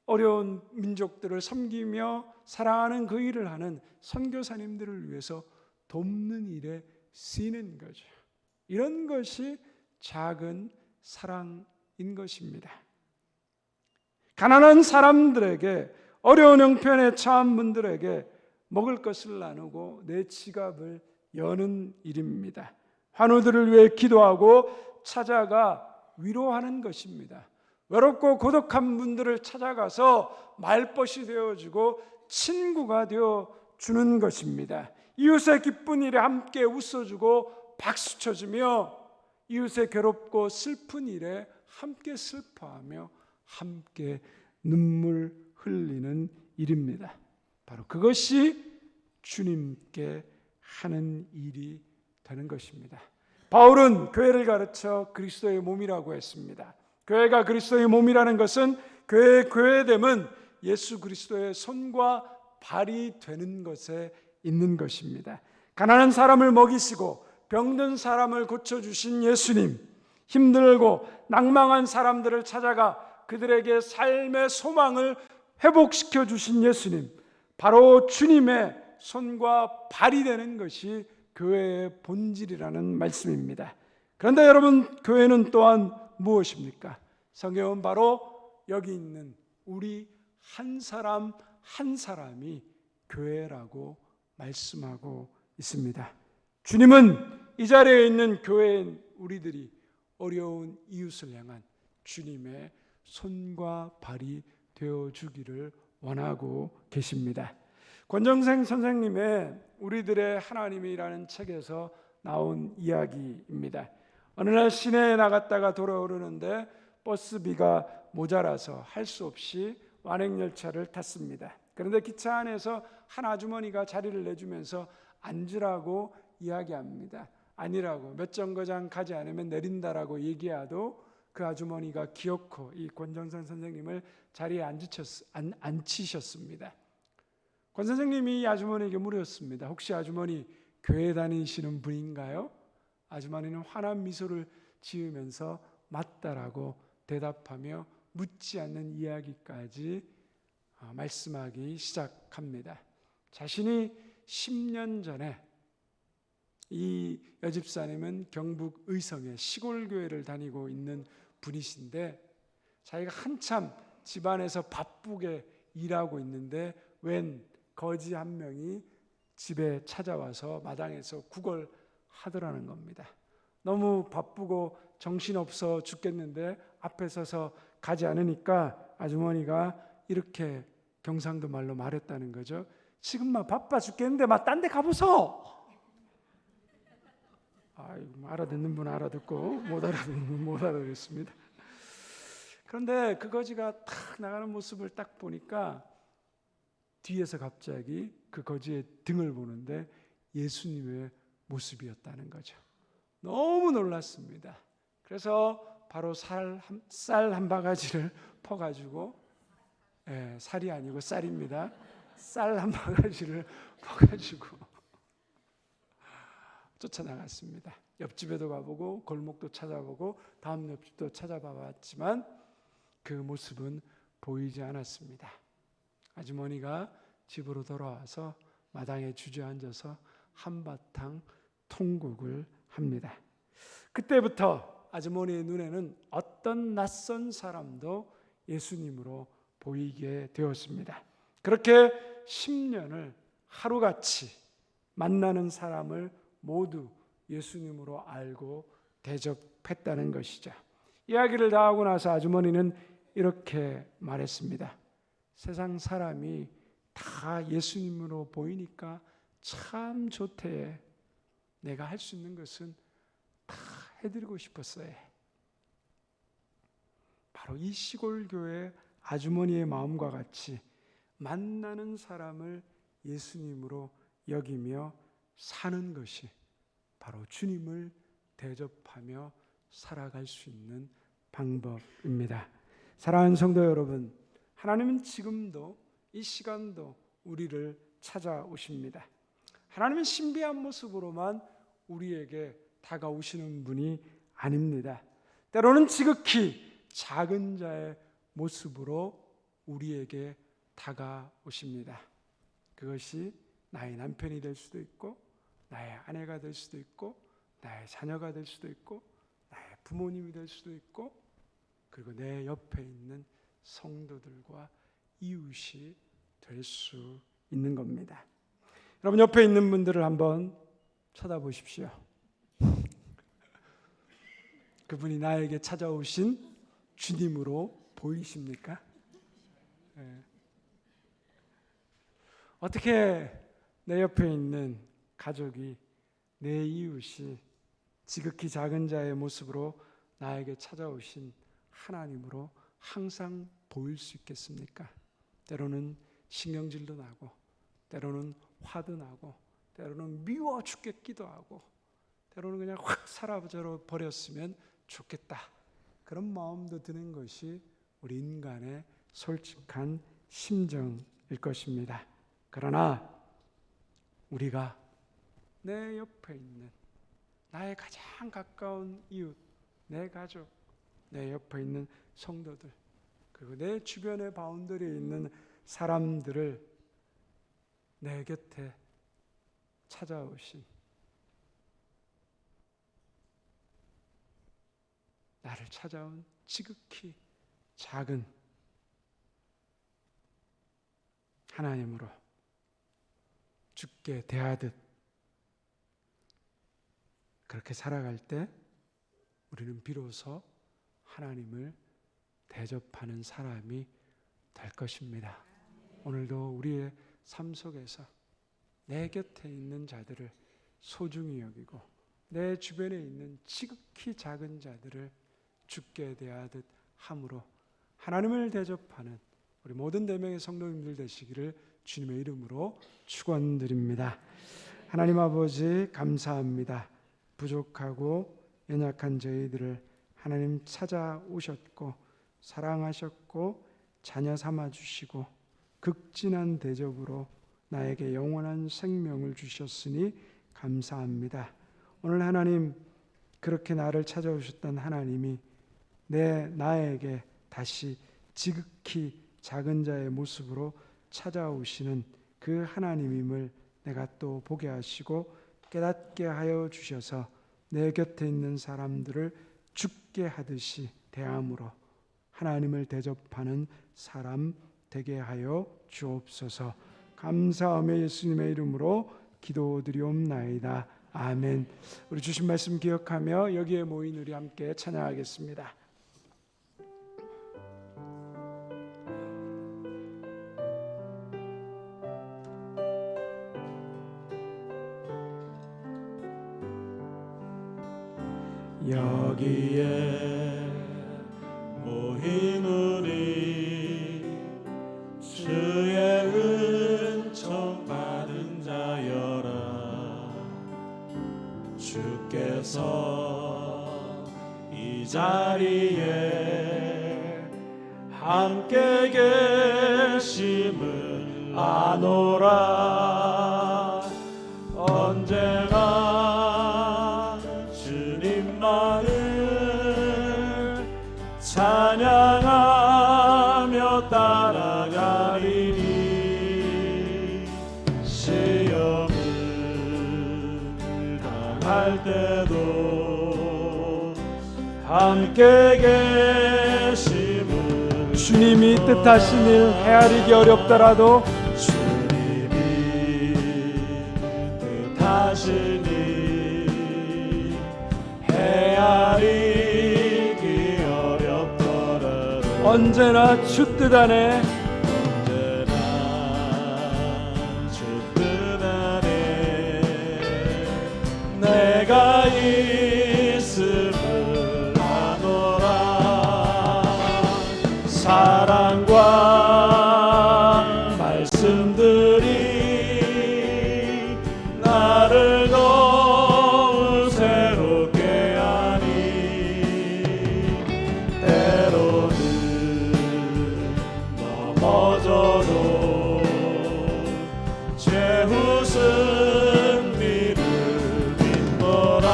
어려운 민족들을 섬기며 사랑하는 그 일을 하는 선교사님들을 위해서 돕는 일에 쓰이는 거죠. 이런 것이 작은 사랑인 것입니다. 가난한 사람들에게, 어려운 형편에 처한 분들에게 먹을 것을 나누고 내 지갑을 여는 일입니다. 환우들을 위해 기도하고 찾아가 위로하는 것입니다. 외롭고 고독한 분들을 찾아가서 말벗이 되어주고 친구가 되어주는 것입니다. 이웃의 기쁜 일에 함께 웃어주고 박수쳐주며 이웃의 괴롭고 슬픈 일에 함께 슬퍼하며 함께 눈물 흘리는 일입니다. 바로 그것이 주님께 하는 일이 되는 것입니다. 바울은 교회를 가르쳐 그리스도의 몸이라고 했습니다. 교회가 그리스도의 몸이라는 것은 교회의 교회됨은 예수 그리스도의 손과 발이 되는 것에 있는 것입니다. 가난한 사람을 먹이시고 병든 사람을 고쳐주신 예수님, 힘들고 낭망한 사람들을 찾아가 그들에게 삶의 소망을 회복시켜 주신 예수님, 바로 주님의 손과 발이 되는 것이 교회의 본질이라는 말씀입니다. 그런데 여러분, 교회는 또한 무엇입니까? 성경은 바로 여기 있는 우리 한 사람 한 사람이 교회라고 말씀하고 있습니다. 주님은 이 자리에 있는 교회인 우리들이 어려운 이웃을 향한 주님의 손과 발이 되어주기를 원하고 계십니다. 권정생 선생님의 우리들의 하나님이라는 책에서 나온 이야기입니다. 어느 날 시내에 나갔다가 돌아오려는데 버스비가 모자라서 할 수 없이 완행열차를 탔습니다. 그런데 기차 안에서 한 아주머니가 자리를 내주면서 앉으라고 이야기합니다. 아니라고, 몇 정거장 가지 않으면 내린다라고 얘기해도 그 아주머니가 기어코 이 권정선 선생님을 자리에 앉히셨습니다. 권 선생님이 이 아주머니에게 물었습니다. 혹시 아주머니 교회 다니시는 분인가요? 아주머니는 환한 미소를 지으면서 맞다라고 대답하며 묻지 않는 이야기까지 말씀하기 시작합니다. 자신이 10년 전에 이 여집사님은 경북 의성의 시골교회를 다니고 있는 분이신데 자기가 한참 집안에서 바쁘게 일하고 있는데 웬 거지 한 명이 집에 찾아와서 마당에서 구걸하더라는 겁니다. 너무 바쁘고 정신없어 죽겠는데 앞에 서서 가지 않으니까 아주머니가 이렇게 경상도 말로 말했다는 거죠. 지금 막 바빠 죽겠는데 막 딴 데 가보소. 알아듣는 분은 알아듣고 못 알아듣는 분은 못 알아듣습니다. 그런데 그 거지가 탁 나가는 모습을 딱 보니까 뒤에서 갑자기 그 거지의 등을 보는데 예수님의 모습이었다는 거죠. 너무 놀랐습니다. 그래서 바로 쌀 한 바가지를 퍼가지고, 살이 아니고 쌀입니다. 쌀 한 바가지를 퍼가지고 쫓아나갔습니다. 옆집에도 가보고 골목도 찾아보고 다음 옆집도 찾아봐봤지만 그 모습은 보이지 않았습니다. 아주머니가 집으로 돌아와서 마당에 주저앉아서 한바탕 통곡을 합니다. 그때부터 아주머니의 눈에는 어떤 낯선 사람도 예수님으로 보이게 되었습니다. 그렇게 10년을 하루같이 만나는 사람을 모두 예수님으로 알고 대접했다는 것이죠. 이야기를 다 하고 나서 아주머니는 이렇게 말했습니다. 세상 사람이 다 예수님으로 보이니까 참 좋대. 내가 할 수 있는 것은 다 해드리고 싶었어요. 바로 이 시골교회 아주머니의 마음과 같이 만나는 사람을 예수님으로 여기며 사는 것이 바로 주님을 대접하며 살아갈 수 있는 방법입니다. 사랑하는 성도 여러분, 하나님은 지금도 이 시간도 우리를 찾아오십니다. 하나님은 신비한 모습으로만 우리에게 다가오시는 분이 아닙니다. 때로는 지극히 작은 자의 모습으로 우리에게 다가오십니다. 그것이 나의 남편이 될 수도 있고 나의 아내가 될 수도 있고 나의 자녀가 될 수도 있고 나의 부모님이 될 수도 있고 그리고 내 옆에 있는 성도들과 이웃이 될 수 있는 겁니다. 여러분 옆에 있는 분들을 한번 쳐다보십시오. 그분이 나에게 찾아오신 주님으로 보이십니까? 네. 어떻게 내 옆에 있는 가족이, 내 이웃이 지극히 작은 자의 모습으로 나에게 찾아오신 하나님으로 항상 보일 수 있겠습니까? 때로는 신경질도 나고, 때로는 화도 나고, 때로는 미워 죽겠기도 하고, 때로는 그냥 확 사라져 버렸으면 좋겠다, 그런 마음도 드는 것이 우리 인간의 솔직한 심정일 것입니다. 그러나 우리가 내 옆에 있는 나의 가장 가까운 이웃, 내 가족, 내 옆에 있는 성도들, 그리고 내 주변의 바운더리에 있는 사람들을 내 곁에 찾아오신, 나를 찾아온 지극히 작은 하나님으로 주께 대하듯 그렇게 살아갈 때 우리는 비로소 하나님을 대접하는 사람이 될 것입니다. 오늘도 우리의 삶 속에서 내 곁에 있는 자들을 소중히 여기고 내 주변에 있는 지극히 작은 자들을 주께 대하듯 함으로 하나님을 대접하는 우리 모든 대명의 성도님들 되시기를 주님의 이름으로 축원드립니다. 하나님 아버지 감사합니다. 부족하고 연약한 저희들을 하나님 찾아오셨고 사랑하셨고 자녀 삼아주시고 극진한 대접으로 나에게 영원한 생명을 주셨으니 감사합니다. 오늘 하나님 그렇게 나를 찾아오셨던 하나님이 나에게 다시 지극히 작은 자의 모습으로 찾아오시는 그 하나님임을 내가 또 보게 하시고 깨닫게 하여 주셔서 내 곁에 있는 사람들을 죽게 하듯이 대함으로 하나님을 대접하는 사람 되게 하여 주옵소서. 감사하며 예수님의 이름으로 기도드리옵나이다. 아멘. 우리 주신 말씀 기억하며 여기에 모인 우리 함께 찬양하겠습니다.
여기에 모인 우리 주의 은총 받은 자여라. 주께서 이 자리에 함께 계심을 아노라. 언제나 찬양하며 따라가리니 시험을 당할 때도 함께 계심을
주님이 뜻하신 일 헤아리기 어렵더라도
주님이 뜻하신 일 헤아리
언제나 주 뜻 안에
내가 있음을 아노라. 사랑과 말씀들이 나를 더욱 새롭게 하니 때로는 넘어져도 죄후 승리를 믿노라.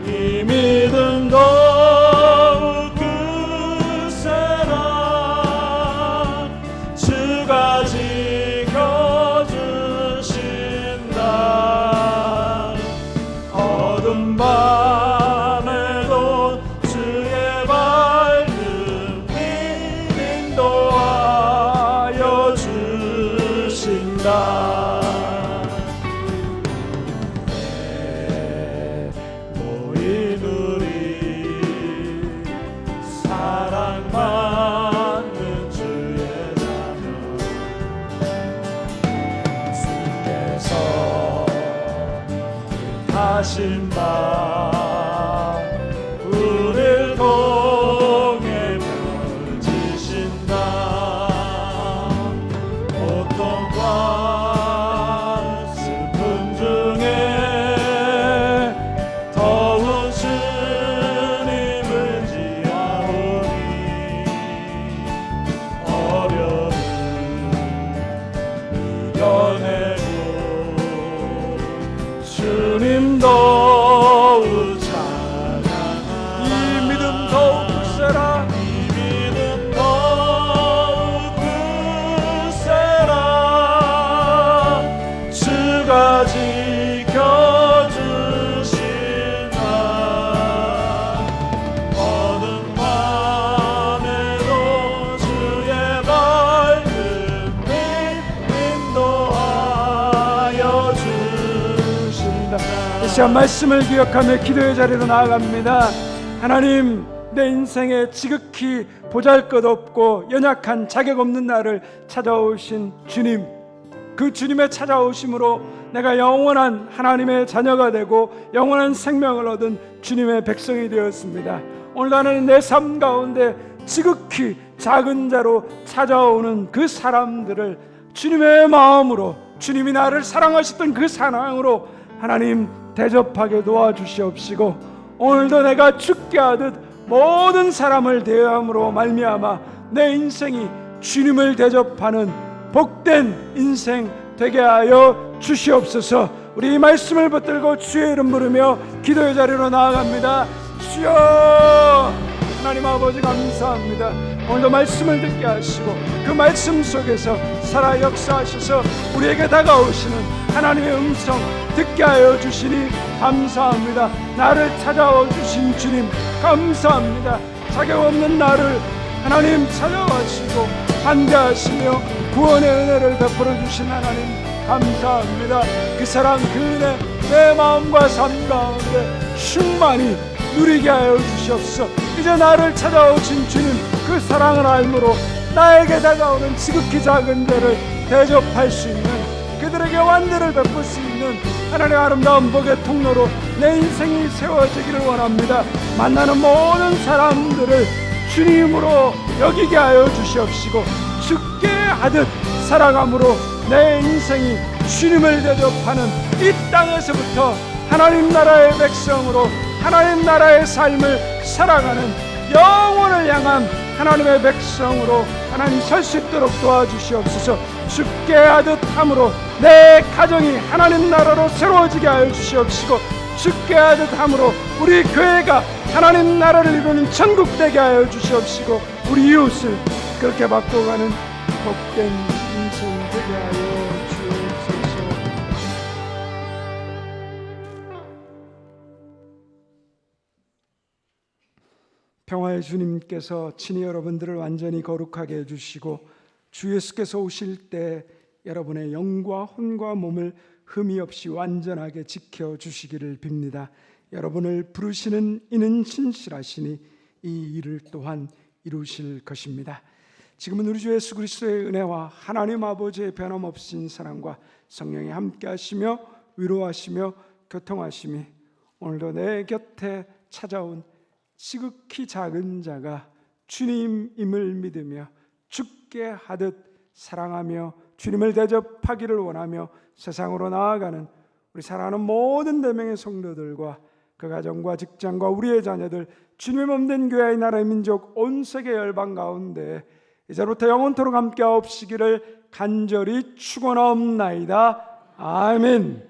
이 믿음 더욱 굳세라. 주가 지켜주신다. 어둠 밤에도 주의 밝음이 인도하여 주신다. 펴주신다. 우릴 통해 펴주신다. 고통과 슬픔 중에 더운 주님을 지어오니 어려움을 이겨내고 주님 더욱 찬양하라.
이 믿음 더욱 굳세라.
이 믿음 더욱 굳세라. 주가 지켜주신다. 어둠 밤에도 주의 밝음이 인도하여 주신다.
이 시간 말씀을 기억하며 기도의 자리로 나아갑니다. 하나님, 내 인생에 지극히 보잘것없고 연약한 자격 없는 나를 찾아오신 주님, 그 주님의 찾아오심으로 내가 영원한 하나님의 자녀가 되고 영원한 생명을 얻은 주님의 백성이 되었습니다. 오늘 하나님, 내 삶 가운데 지극히 작은 자로 찾아오는 그 사람들을 주님의 마음으로, 주님이 나를 사랑하셨던 그 사랑으로 하나님 대접하게 도와주시옵시고, 오늘도 내가 죽게 하듯 모든 사람을 대함으로 말미암아 내 인생이 주님을 대접하는 복된 인생 되게 하여 주시옵소서. 우리 이 말씀을 붙들고 주의 이름 부르며 기도의 자리로 나아갑니다. 주여, 하나님 아버지 감사합니다. 오늘도 말씀을 듣게 하시고 그 말씀 속에서 살아 역사하셔서 우리에게 다가오시는 하나님의 음성 듣게 하여 주시니 감사합니다. 나를 찾아와 주신 주님 감사합니다. 자격 없는 나를 하나님 찾아와시고 반대하시며 구원의 은혜를 베풀어 주신 하나님 감사합니다. 그 사랑 그 은혜 내 마음과 삶 가운데 충만히 누리게 하여 주시옵소서. 이제 나를 찾아오신 주님 그 사랑을 알므로 나에게 다가오는 지극히 작은 죄를 대접할 수 있는, 그들에게 완대를 베풀 수 있는 하나님의 아름다운 복의 통로로 내 인생이 세워지기를 원합니다. 만나는 모든 사람들을 주님으로 여기게 하여 주시옵시고 죽게 하듯 살아감으로 내 인생이 주님을 대접하는 이 땅에서부터 하나님 나라의 백성으로 하나님 나라의 삶을 살아가는 영혼을 향한 하나님의 백성으로 하나님 설 수 있도록 도와주시옵소서. 죽게 하듯 함으로 내 가정이 하나님 나라로 새로워지게 하여 주시옵시고, 죽게 하듯 함으로 우리 교회가 하나님 나라를 이루는 천국 되게 하여 주시옵시고, 우리 이웃을 그렇게 바꿔가는 복된 인생 되게 하여 주옵소서. 평화의 주님께서 친히 여러분들을 완전히 거룩하게 해주시고 주 예수께서 오실 때 여러분의 영과 혼과 몸을 흠이 없이 완전하게 지켜주시기를 빕니다. 여러분을 부르시는 이는 신실하시니 이 일을 또한 이루실 것입니다. 지금은 우리 주 예수 그리스도의 은혜와 하나님 아버지의 변함없인 사랑과 성령이 함께 하시며 위로하시며 교통하심이 오늘도 내 곁에 찾아온 지극히 작은 자가 주님임을 믿으며 죽게 하듯 사랑하며 주님을 대접하기를 원하며 세상으로 나아가는 우리 사랑하는 모든 대명의 성도들과 그 가정과 직장과 우리의 자녀들, 주님의 몸된 교회의 나라의 민족 온 세계 열방 가운데 이제부터 영원토록 함께 하옵시기를 간절히 축원하옵나이다. 아멘.